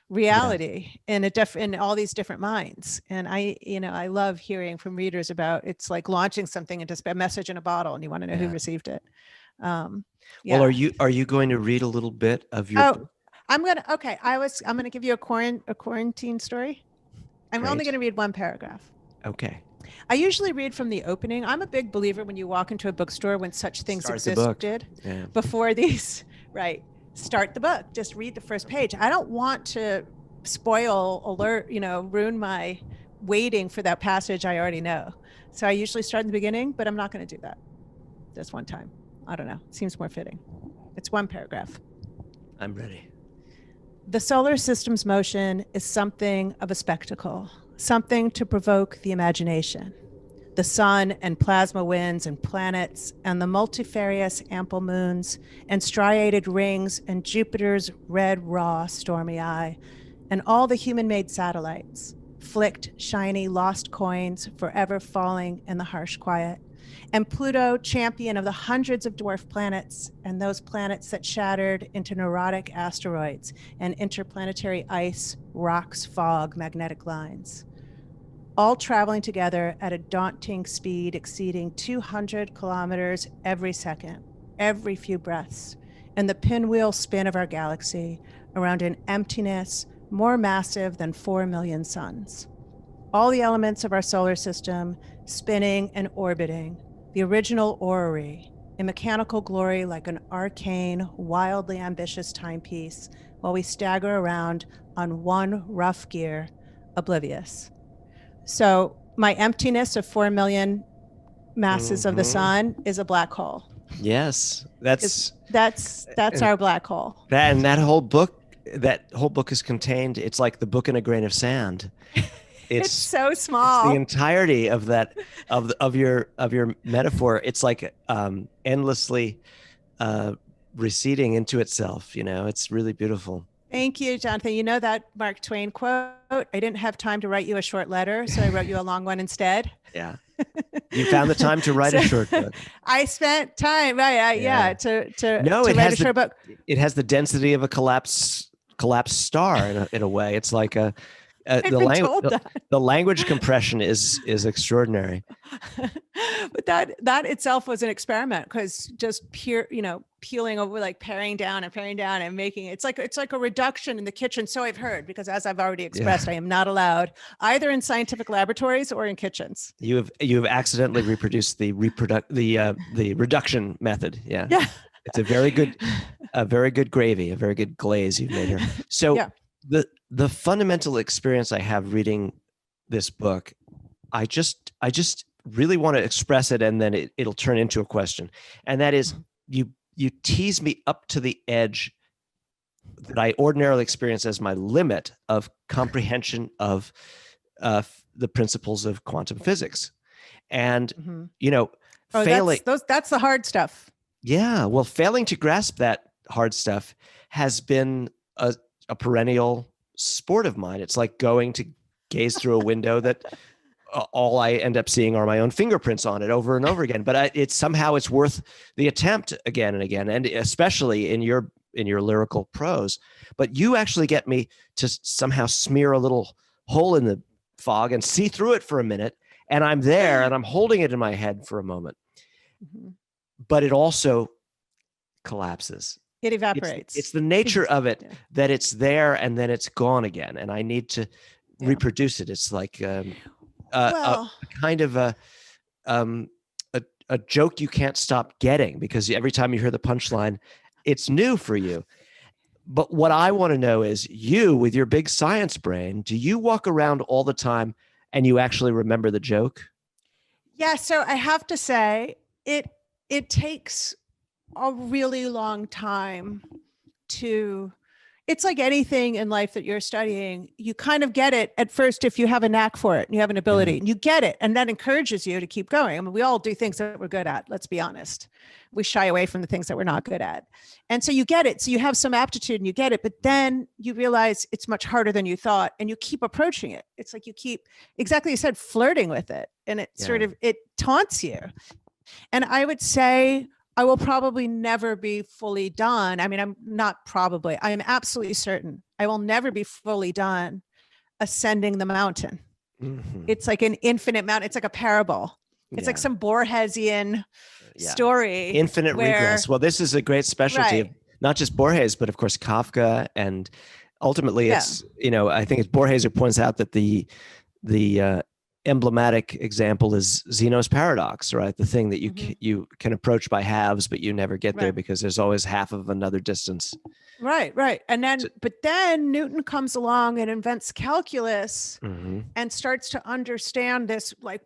reality in all these different minds. And I love hearing from readers about, it's like launching something into a message in a bottle, and you want to know who received it. Well, are you going to read a little bit of your book? I'm gonna give you a quarantine story. I'm only gonna read one paragraph. Okay. I usually read from the opening. I'm a big believer when you walk into a bookstore, when such things existed before these, start the book. Just read the first page. I don't want to ruin my waiting for that passage I already know. So I usually start in the beginning, but I'm not going to do that this one time. I don't know. It seems more fitting. It's one paragraph. I'm ready. The solar system's motion is something of a spectacle, something to provoke the imagination. The sun and plasma winds and planets and the multifarious ample moons and striated rings and Jupiter's red, raw, stormy eye, and all the human-made satellites, flicked, shiny, lost coins forever falling in the harsh quiet, and Pluto, champion of the hundreds of dwarf planets and those planets that shattered into neurotic asteroids and interplanetary ice, rocks, fog, magnetic lines, all traveling together at a daunting speed exceeding 200 kilometers every second, every few breaths, and the pinwheel spin of our galaxy around an emptiness more massive than 4 million suns. All the elements of our solar system spinning and orbiting, the original orrery, in mechanical glory like an arcane, wildly ambitious timepiece, while we stagger around on one rough gear, oblivious. So my emptiness of 4 million masses of the sun is a black hole. Yes, 'Cause that's our black hole. that whole book. That whole book is contained. It's like the book in a grain of sand. It's so It's small. the entirety of that of your metaphor. It's like endlessly receding into itself. It's really beautiful. Thank you, Jonathan. You know that Mark Twain quote, I didn't have time to write you a short letter, so I wrote you a long one instead. Yeah. You found the time to write a short book. I spent time, right? To write a short book. It has the density of a collapsed star in a way. It's like the language compression is extraordinary. But that itself was an experiment, because just peeling over, like paring down and making it's like a reduction in the kitchen. So I've heard, because as I've already expressed, I am not allowed either in scientific laboratories or in kitchens. You have accidentally reproduced the reduction method. Yeah. It's a very good gravy, a very good glaze you've made here. So the fundamental experience I have reading this book, I just really want to express it, and then it'll turn into a question. And that is, you tease me up to the edge that I ordinarily experience as my limit of comprehension of the principles of quantum physics. And failing. That's the hard stuff. Yeah, well, failing to grasp that hard stuff has been a perennial sport of mine. It's like going to gaze through a window that all I end up seeing are my own fingerprints on it over and over again. But it's worth the attempt again and again, and especially in your lyrical prose. But you actually get me to somehow smear a little hole in the fog and see through it for a minute, and I'm there and I'm holding it in my head for a moment. Mm-hmm. But it also collapses. It evaporates. It's the nature of it that it's there and then it's gone again, and I need to reproduce it. It's like a kind of a joke you can't stop getting, because every time you hear the punchline, it's new for you. But what I want to know is, you, with your big science brain, do you walk around all the time and you actually remember the joke? Yeah. So I have to say, it takes a really long time it's like anything in life that you're studying. You kind of get it at first if you have a knack for it and you have an ability, and you get it, and that encourages you to keep going. I mean, we all do things that we're good at. Let's be honest. We shy away from the things that we're not good at. And so you get it. So you have some aptitude and you get it, but then you realize it's much harder than you thought, and you keep approaching it. It's like you keep, exactly you said, flirting with it, and it it taunts you. And I would say, I will probably never be fully done. I mean, I am absolutely certain I will never be fully done ascending the mountain. Mm-hmm. It's like an infinite mountain. It's like a parable. It's like some Borgesian story. Infinite regress. Well, this is a great specialty of not just Borges, but of course Kafka. And ultimately it's, I think it's Borges who points out that the emblematic example is Zeno's paradox, right? The thing that you can approach by halves, but you never get there because there's always half of another distance. Right. And then, but then Newton comes along and invents calculus and starts to understand this like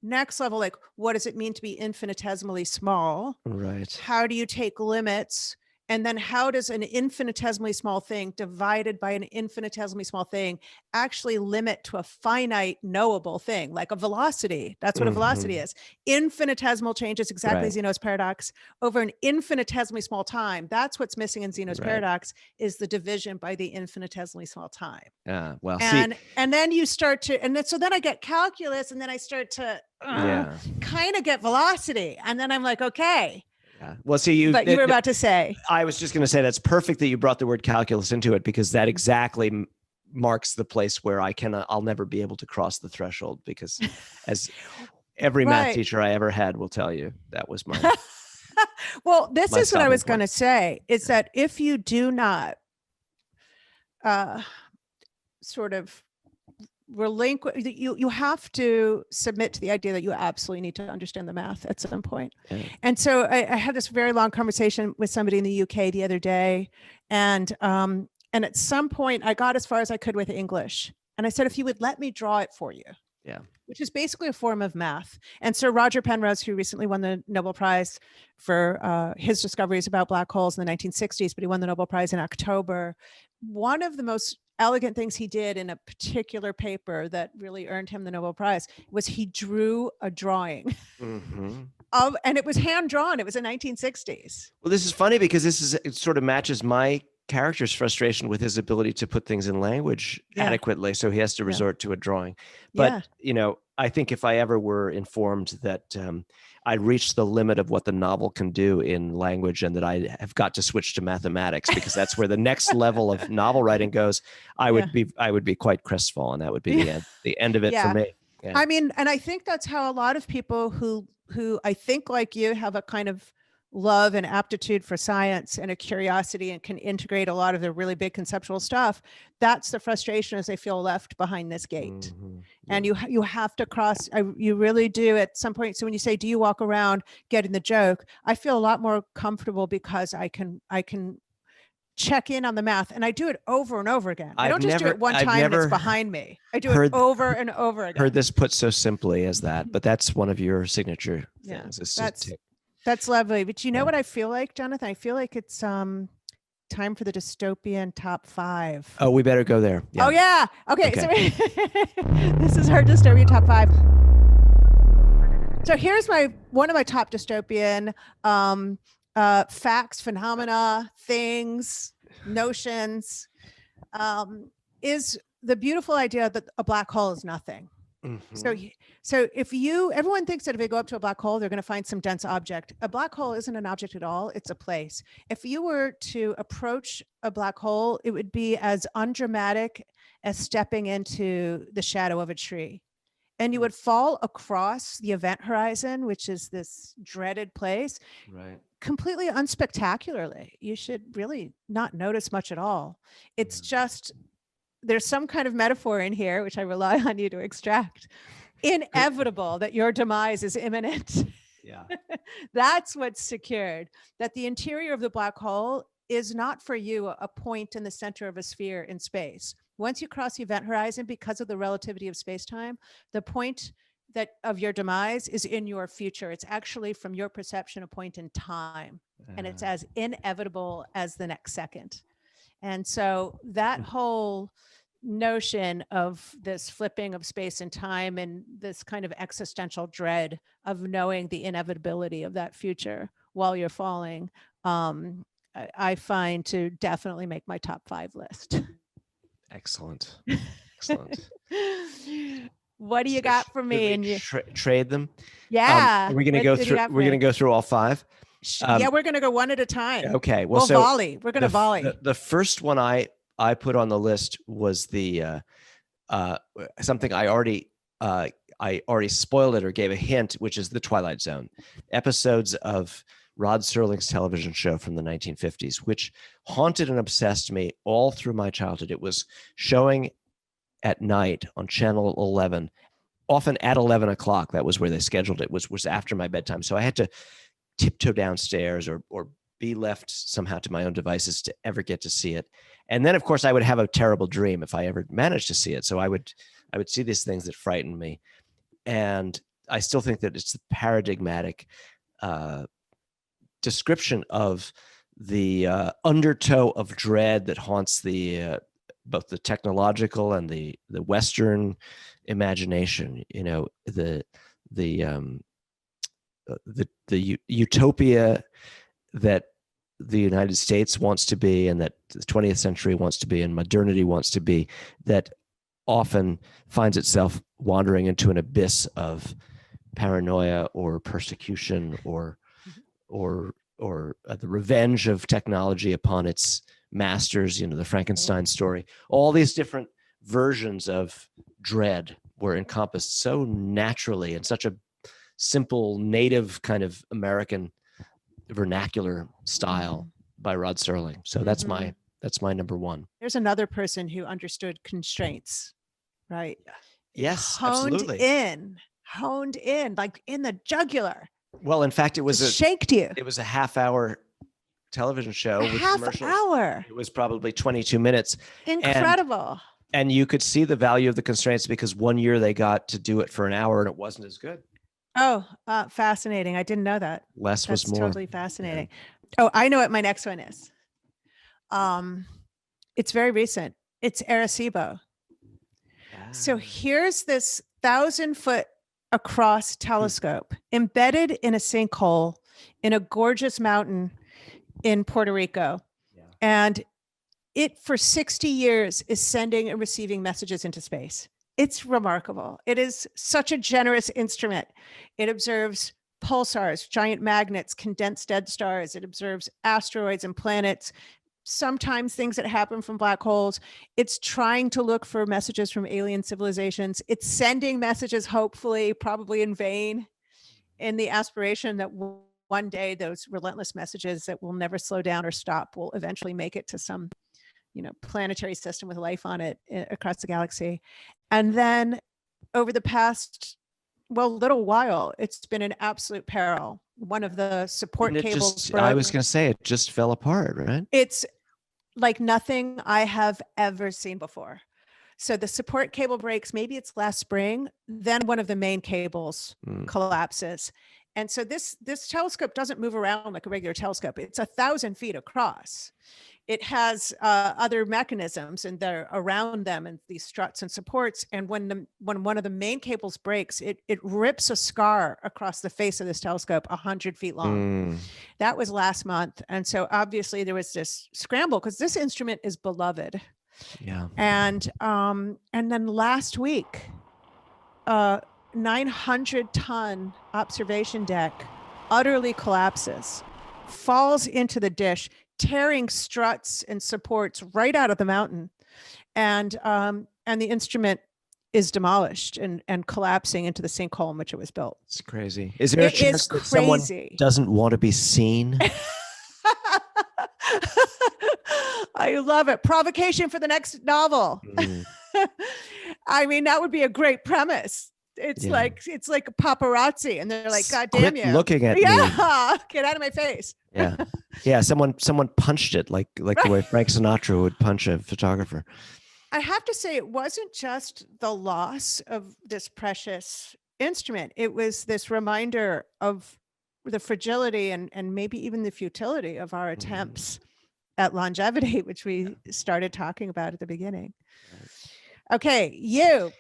next level, like what does it mean to be infinitesimally small? Right. How do you take limits? And then how does an infinitesimally small thing divided by an infinitesimally small thing actually limit to a finite knowable thing, like a velocity? That's what a velocity is. Infinitesimal changes, exactly Zeno's paradox, over an infinitesimally small time. That's what's missing in Zeno's paradox, is the division by the infinitesimally small time. Well, and then you start to, and then, so then I get calculus, and then I start to kind of get velocity. And then I'm like, okay. Well, see, But you were about to say. I was just going to say that's perfect that you brought the word calculus into it, because that exactly marks the place where I'll never be able to cross the threshold, because as every math teacher I ever had will tell you, that was my. Well, this is what I was going to say, is that if you do not sort of relinquish, you have to submit to the idea that you absolutely need to understand the math at some point. And so I had this very long conversation with somebody in the UK the other day, and at some point I got as far as I could with English, and I said, if you would let me draw it for you, Yeah. Which is basically a form of math. And Sir Roger Penrose, who recently won the Nobel Prize for his discoveries about black holes in the 1960s, but he won the Nobel Prize in October. One of the most elegant things he did in a particular paper that really earned him the Nobel Prize was he drew a drawing and it was hand drawn. It was in 1960s. Well, this is funny because it sort of matches my character's frustration with his ability to put things in language adequately. So he has to resort to a drawing. But, I think if I ever were informed that I'd reached the limit of what the novel can do in language and that I have got to switch to mathematics because that's where the next level of novel writing goes, I would be quite crestfallen. That would be the end of it for me. Yeah. I mean, and I think that's how a lot of people who I think like you have a kind of love and aptitude for science and a curiosity and can integrate a lot of the really big conceptual stuff. That's the frustration as they feel left behind this gate. And you have to cross, you really do at some point. So when you say, do you walk around getting the joke? I feel a lot more comfortable because I can check in on the math, and I do it over and over again. I don't just do it one time and it's behind me. I do it over and over again. Heard this put so simply as that, but that's one of your signature things. That's lovely. But you know what I feel like, Jonathan? I feel like it's time for the dystopian top 5. Oh, we better go there. Yeah. Oh yeah. Okay. So this is our dystopian top 5. So here's one of my top dystopian facts, phenomena, things, notions, is the beautiful idea that a black hole is nothing. So everyone thinks that if they go up to a black hole, they're going to find some dense object. A black hole isn't an object at all. It's a place. If you were to approach a black hole, it would be as undramatic as stepping into the shadow of a tree. And you would fall across the event horizon, which is this dreaded place, completely unspectacularly. You should really not notice much at all. It's just, there's some kind of metaphor in here, which I rely on you to extract. Inevitable that your demise is imminent. Yeah. That's what's secured. That the interior of the black hole is not for you a point in the center of a sphere in space. Once you cross the event horizon, because of the relativity of space-time, the point of your demise is in your future. It's actually, from your perception, a point in time, and it's as inevitable as the next second. And so that whole notion of this flipping of space and time and this kind of existential dread of knowing the inevitability of that future while you're falling, I find to definitely make my top 5 list. Excellent. What do you got for me? And you trade them? Yeah. Are we going to go through? We're going to go through all 5. Yeah, we're going to go one at a time. Okay. We'll volley. We're going to volley. The first one I put on the list was the something I already spoiled it or gave a hint, which is the Twilight Zone episodes of Rod Serling's television show from the 1950s, which haunted and obsessed me all through my childhood. It was showing at night on Channel 11, often at 11 o'clock. That was where they scheduled it, was after my bedtime. So I had to tiptoe downstairs or be left somehow to my own devices to ever get to see it. And then, of course, I would have a terrible dream if I ever managed to see it. So I would see these things that frightened me. And I still think that it's the paradigmatic description of the undertow of dread that haunts both the technological and the Western imagination. You know, the utopia that the United States wants to be, and that the 20th century wants to be, and modernity wants to be, that often finds itself wandering into an abyss of paranoia or persecution or the revenge of technology upon its masters. You know, the Frankenstein story. All these different versions of dread were encompassed so naturally in such a simple, native kind of American vernacular style by Rod Serling. So that's my number 1. There's another person who understood constraints, right? Yes, honed absolutely. Honed in, like in the jugular. Well, in fact, it was shaked you. It was a half-hour television show with commercials. Half hour. It was probably 22 minutes. Incredible. And you could see the value of the constraints because one year they got to do it for an hour and it wasn't as good. Oh, fascinating. I didn't know that. Less was That's more. totally fascinating. Oh, I know what my next one is. It's very recent. It's Arecibo. So here's this 1,000-foot across telescope embedded in a sinkhole in a gorgeous mountain in Puerto Rico. Yeah. And it for 60 years is sending and receiving messages into space. It's remarkable. It is such a generous instrument. It observes pulsars, giant magnets, condensed dead stars. It observes asteroids and planets, sometimes things that happen from black holes. It's trying to look for messages from alien civilizations. It's sending messages, hopefully, probably in vain, in the aspiration that one day those relentless messages that will never slow down or stop will eventually make it to some, planetary system with life on it across the galaxy. And then over the past, little while, it's been an absolute peril. One of the support cables broke. I was going to say, it just fell apart, right? It's like nothing I have ever seen before. So the support cable breaks, maybe it's last spring, then one of the main cables collapses. And so this telescope doesn't move around like a regular telescope. It's 1,000 feet across. It has other mechanisms and they're around them and these struts and supports. And when one of the main cables breaks, it rips a scar across the face of this telescope 100 feet long. That was last month. And so obviously there was this scramble because this instrument is beloved. Yeah. And then last week, 900-ton observation deck utterly collapses, falls into the dish, tearing struts and supports right out of the mountain, and the instrument is demolished and collapsing into the sinkhole in which it was built. It's crazy. Is there a chance that someone doesn't want to be seen? I love it. Provocation for the next novel. I mean, that would be a great premise. It's like paparazzi, and they're like, "God damn you! Looking at me! Get out of my face!" Yeah. Someone punched it like the way Frank Sinatra would punch a photographer. I have to say, it wasn't just the loss of this precious instrument. It was this reminder of the fragility and maybe even the futility of our attempts at longevity, which we started talking about at the beginning. Okay,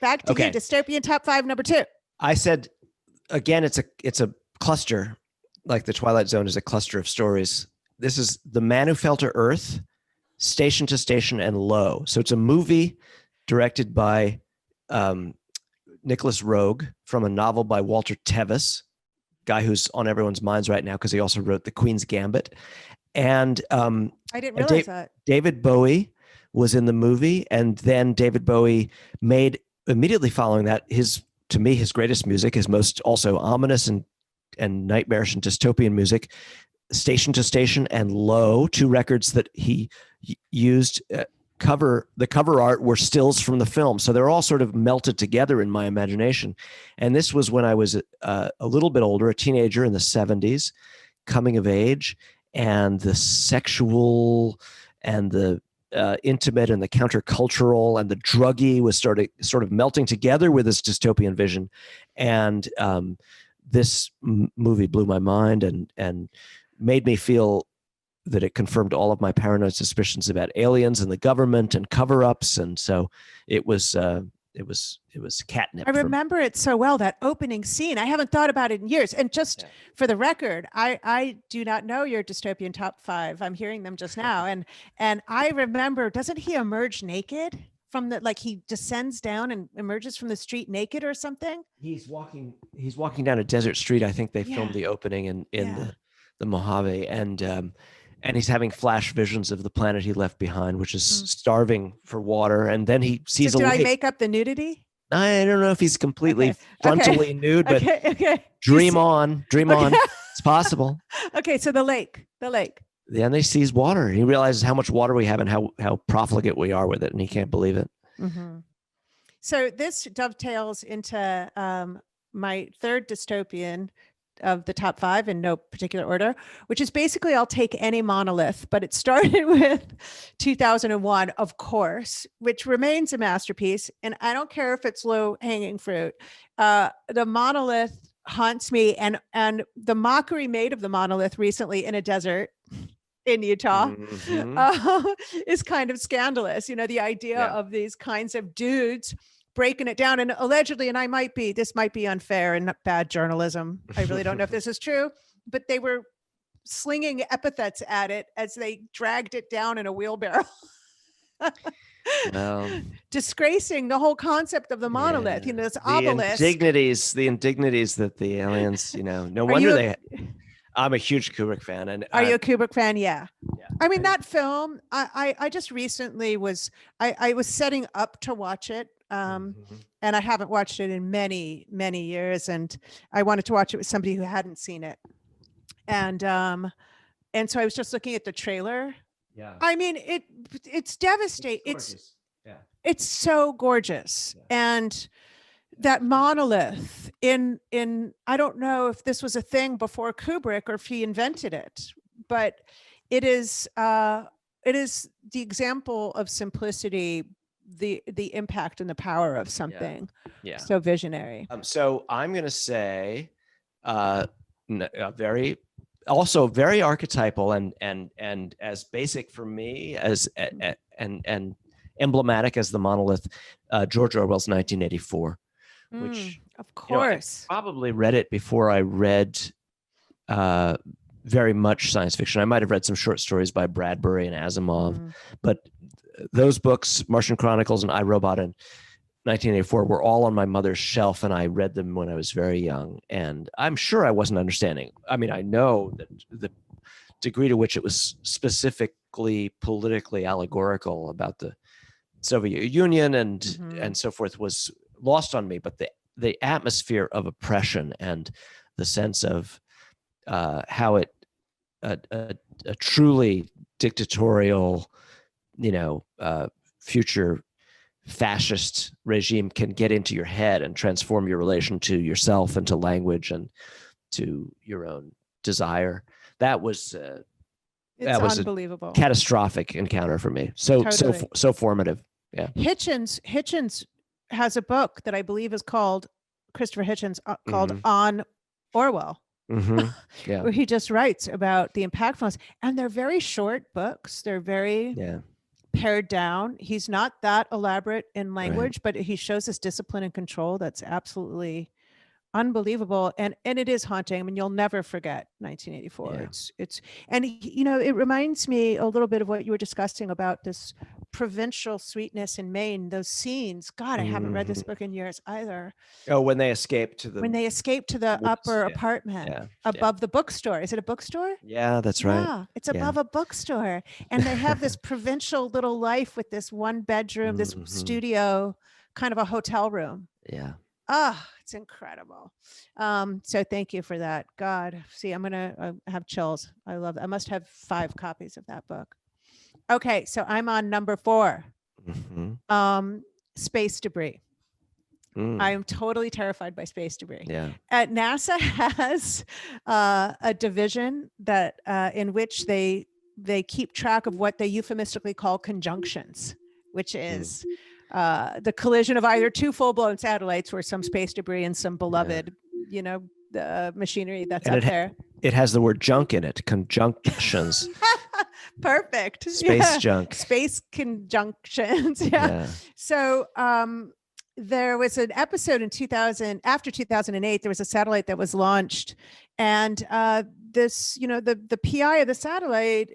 back to you. Dystopian top 5, number 2. I said, again, it's a cluster, like the Twilight Zone is a cluster of stories. This is The Man Who Fell to Earth, Station to Station, and Low. So it's a movie directed by Nicholas Roeg from a novel by Walter Tevis, guy who's on everyone's minds right now because he also wrote The Queen's Gambit. And I didn't realize that. David Bowie was in the movie, and then David Bowie made, immediately following that, his greatest music, his most also ominous and nightmarish and dystopian music, Station to Station and Low, 2 records that he used. The cover art were stills from the film, so they're all sort of melted together in my imagination. And this was when I was a little bit older, a teenager in the 70s, coming of age, and the sexual and the intimate and the countercultural and the druggy was sort of melting together with this dystopian vision. And this movie blew my mind and made me feel that it confirmed all of my paranoid suspicions about aliens and the government and cover-ups. And so it was catnip. I remember it so well, that opening scene. I haven't thought about it in years. And just for the record, I do not know your dystopian top 5. I'm hearing them just now. And I remember, doesn't he emerge naked from he descends down and emerges from the street naked or something? He's walking down a desert street. I think they filmed the opening in the Mojave, and he's having flash visions of the planet he left behind, which is starving for water. And then he sees so I make up the nudity? I don't know if he's completely frontally nude, but dream on. It's possible. Okay, so the lake. Then he sees water. He realizes how much water we have and how profligate we are with it, and he can't believe it. Mm-hmm. So this dovetails into my third dystopian, of the top 5 in no particular order, which is basically I'll take any monolith, but it started with 2001, of course, which remains a masterpiece. And I don't care if it's low hanging fruit. The monolith haunts me, and the mockery made of the monolith recently in a desert in Utah is kind of scandalous. You know, the idea of these kinds of dudes breaking it down, and allegedly, and this might be unfair and bad journalism. I really don't know if this is true, but they were slinging epithets at it as they dragged it down in a wheelbarrow. Well, disgracing the whole concept of the monolith. You know, this obelisk. The indignities that the aliens, you know, no wonder I'm a huge Kubrick fan. And are you a Kubrick fan? Yeah. I mean, that film, I just recently I was setting up to watch it. And I haven't watched it in many, many years. And I wanted to watch it with somebody who hadn't seen it. And so I was just looking at the trailer. Yeah. I mean, it's devastating. It's so gorgeous. Yeah. And that monolith in I don't know if this was a thing before Kubrick or if he invented it, but it is the example of simplicity, the impact and the power of something so visionary. So I'm going to say very archetypal and as basic for me as and emblematic as the monolith, George Orwell's 1984, which of course, I probably read it before I read very much science fiction. I might have read some short stories by Bradbury and Asimov, but those books, Martian Chronicles and I, Robot and 1984, were all on my mother's shelf, and I read them when I was very young. And I'm sure I wasn't understanding. I mean, I know that the degree to which it was specifically politically allegorical about the Soviet Union and so forth was lost on me. But the atmosphere of oppression and the sense of how it a truly dictatorial, future fascist regime can get into your head and transform your relation to yourself and to language and to your own desire. That was unbelievable, a catastrophic encounter for me. So formative. Yeah. Hitchens has a book that I believe is called Christopher Hitchens called On Orwell. Yeah. Where he just writes about the impactfulness, and they're very short books. They're very pared down. He's not that elaborate in language, but he shows this discipline and control that's absolutely unbelievable. And it is haunting. I mean, you'll never forget 1984. Yeah. It's and it reminds me a little bit of what you were discussing about this provincial sweetness in Maine, those scenes. God, I haven't read this book in years either. Oh, when they escape to the upper apartment above the bookstore. Is it a bookstore? Yeah, that's right. Yeah, it's above a bookstore. And they have this provincial little life with this one bedroom, this studio, kind of a hotel room. Yeah. It's incredible. So thank you for that. God, see, I'm going to have chills. I love it. I must have 5 copies of that book. Okay. So I'm on number 4, space debris. I am totally terrified by space debris. Yeah. NASA has a division that in which they keep track of what they euphemistically call conjunctions, which is the collision of either 2 full-blown satellites or some space debris and some beloved, the machinery that's up there. It has the word junk in it, conjunctions. Perfect. Space junk. Space conjunctions. Yeah. So there was an episode in after 2008, there was a satellite that was launched, and this, the PI of the satellite,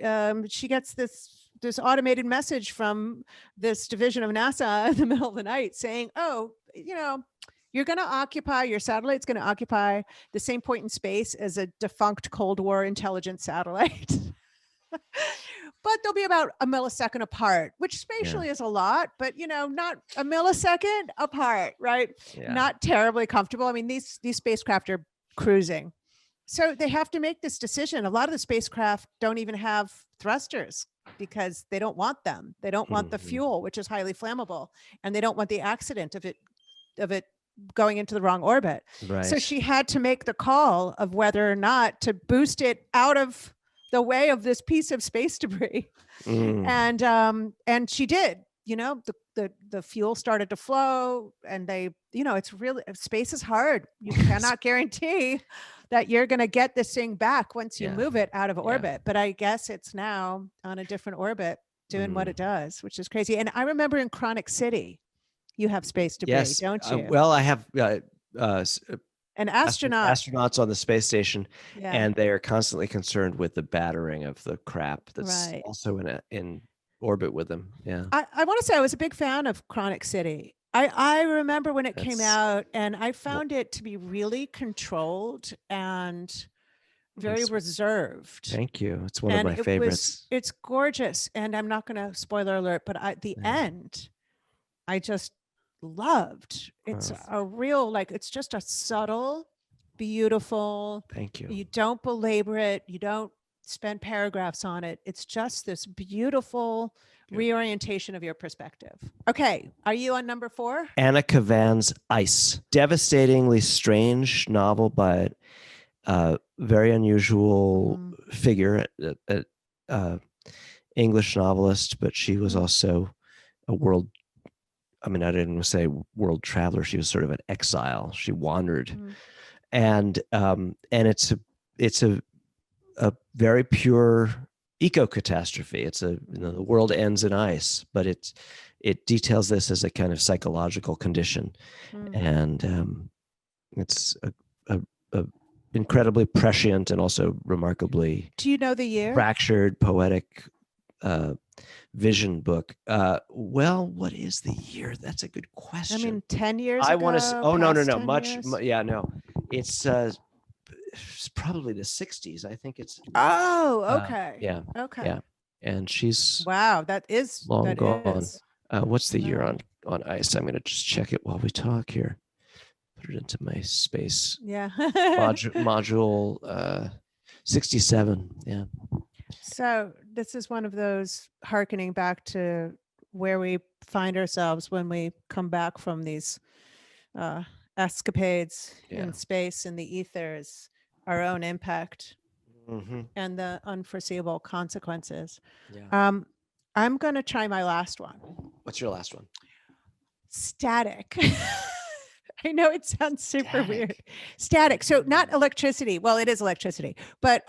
she gets this automated message from this division of NASA in the middle of the night saying, your satellite's going to occupy the same point in space as a defunct Cold War intelligence satellite. But they'll be about a millisecond apart, which spatially is a lot, but not a millisecond apart, right? Yeah. Not terribly comfortable. I mean, these spacecraft are cruising. So they have to make this decision. A lot of the spacecraft don't even have thrusters because they don't want them. They don't want the fuel, which is highly flammable, and they don't want the accident of it going into the wrong orbit. Right. So she had to make the call of whether or not to boost it out of the way of this piece of space debris. And she did. You know, the fuel started to flow, and they, you know, it's really, space is hard. You cannot guarantee that you're going to get this thing back once you move it out of orbit. But I guess it's now on a different orbit doing what it does, which is crazy. And I remember in Chronic City, you have space debris, don't you? Well, I have an astronaut. Astronauts on the space station, and they are constantly concerned with the battering of the crap that's also in orbit with them. Yeah. I want to say I was a big fan of Chronic City. I remember when it came out, and I found it to be really controlled and very reserved. Thank you. It's one of my favorites. It's gorgeous. And I'm not going to spoiler alert, but at the end, I just loved. It's a real, like, it's just a subtle, beautiful. Thank you. You don't belabor it. You don't spend paragraphs on it. It's just this beautiful reorientation of your perspective. Okay. Are you on number 4? Anna Kavan's Ice. Devastatingly strange novel by a very unusual figure, English novelist, but she was also a world, I mean, I didn't want to say world traveler. She was sort of an exile. She wandered. And it's a very pure eco-catastrophe. It's the world ends in ice, but it details this as a kind of psychological condition. And it's a incredibly prescient and also remarkably, do you know the year? Fractured, poetic vision book. Well, what is the year? That's a good question. I mean, 10 years I ago? want to say, no. Much. Yeah, no. It's probably the 60s. I think it's. Oh, okay. Yeah. Okay. Yeah. And she's. Wow, that is long gone. What's the year on ice? I'm going to just check it while we talk here. Put it into my space. Yeah. module 67. Yeah. So this is one of those hearkening back to where we find ourselves when we come back from these escapades in space, in the ethers, our own impact and the unforeseeable consequences. Yeah. I'm going to try my last one. What's your last one? Static. I know it sounds super weird. Static. So not electricity. Well, it is electricity, but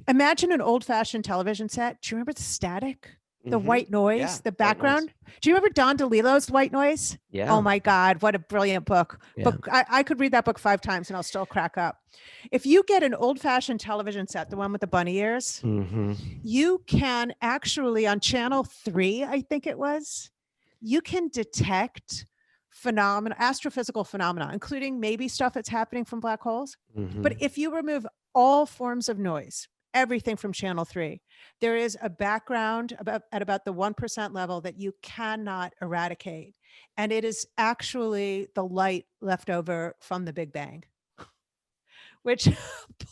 imagine an old-fashioned television set. Do you remember the static? The white noise, the background. Do you remember Don DeLillo's White Noise? Yeah. Oh my God, what a brilliant book. Yeah. But I could read that book 5 times and I'll still crack up. If you get an old-fashioned television set, the one with the bunny ears, you can actually, on channel 3, I think it was, you can detect astrophysical phenomena, including maybe stuff that's happening from black holes. But if you remove all forms of noise, everything from channel 3, there is a background at about the 1% level that you cannot eradicate. And it is actually the light left over from the Big Bang, which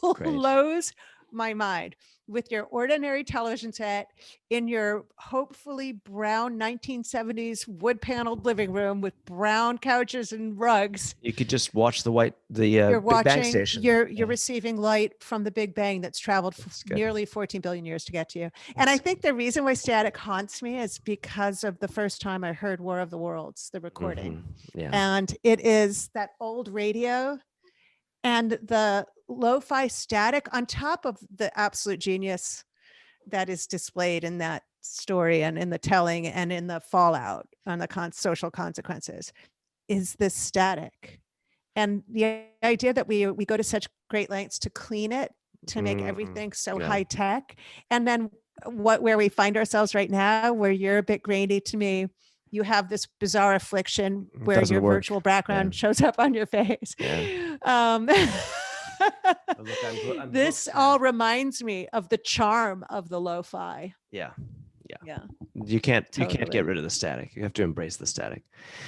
blows my mind. With your ordinary television set in your hopefully brown 1970s wood paneled living room with brown couches and rugs, you could just watch the Big Bang station. You're receiving light from the Big Bang that's traveled nearly 14 billion years to get to you. And I think the reason why static haunts me is because of the first time I heard War of the Worlds, the recording. And it is that old radio and the lo-fi static on top of the absolute genius that is displayed in that story and in the telling and in the fallout on the social consequences is this static. And the idea that we go to such great lengths to clean it, to make everything so high tech. And then where we find ourselves right now, where you're a bit grainy to me, you have this bizarre affliction where your virtual background shows up on your face. This all reminds me of the charm of the lo-fi. Yeah. You can't get rid of the static. You have to embrace the static.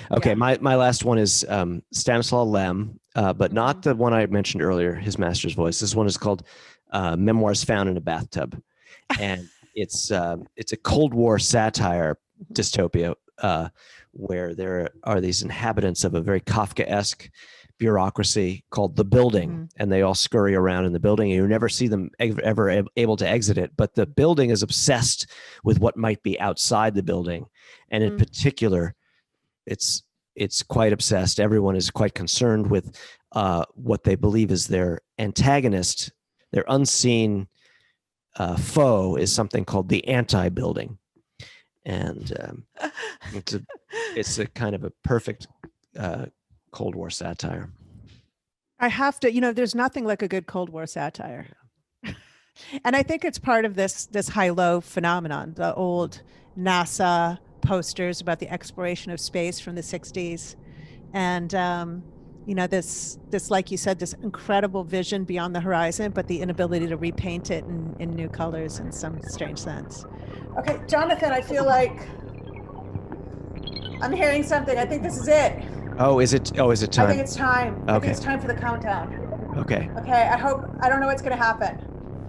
Okay, my last one is Stanislaw Lem, but not the one I mentioned earlier, his master's voice. This one is called Memoirs Found in a Bathtub, and it's a Cold War satire dystopia where there are these inhabitants of a very Kafkaesque bureaucracy called the building, and they all scurry around in the building, and you never see them ever able to exit it. But the building is obsessed with what might be outside the building, and in particular, it's quite obsessed. Everyone is quite concerned with what they believe is their antagonist, their unseen foe is something called the anti-building, and it's a kind of a perfect Cold War satire. I have to, there's nothing like a good Cold War satire. And I think it's part of this high-low phenomenon, the old NASA posters about the exploration of space from the 60s. And, this, like you said, this incredible vision beyond the horizon, but the inability to repaint it in new colors in some strange sense. Okay, Jonathan, I feel like I'm hearing something. I think this is it. Oh, is it time? I think it's time. Okay. I think it's time for the countdown. Okay. Okay, I don't know what's going to happen.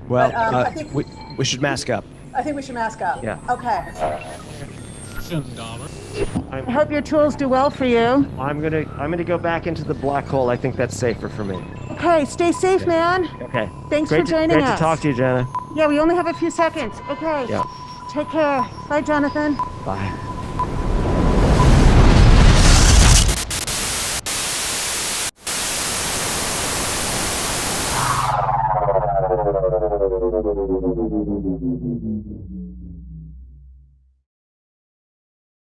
Well, but, I think we should mask up. I think we should mask up. Yeah. Okay. I hope your tools do well for you. I'm gonna go back into the black hole. I think that's safer for me. Okay, stay safe, man. Okay. Thanks for joining us. Great to talk to you, Janna. Yeah, we only have a few seconds. Okay. Yeah. Take care. Bye, Jonathan. Bye.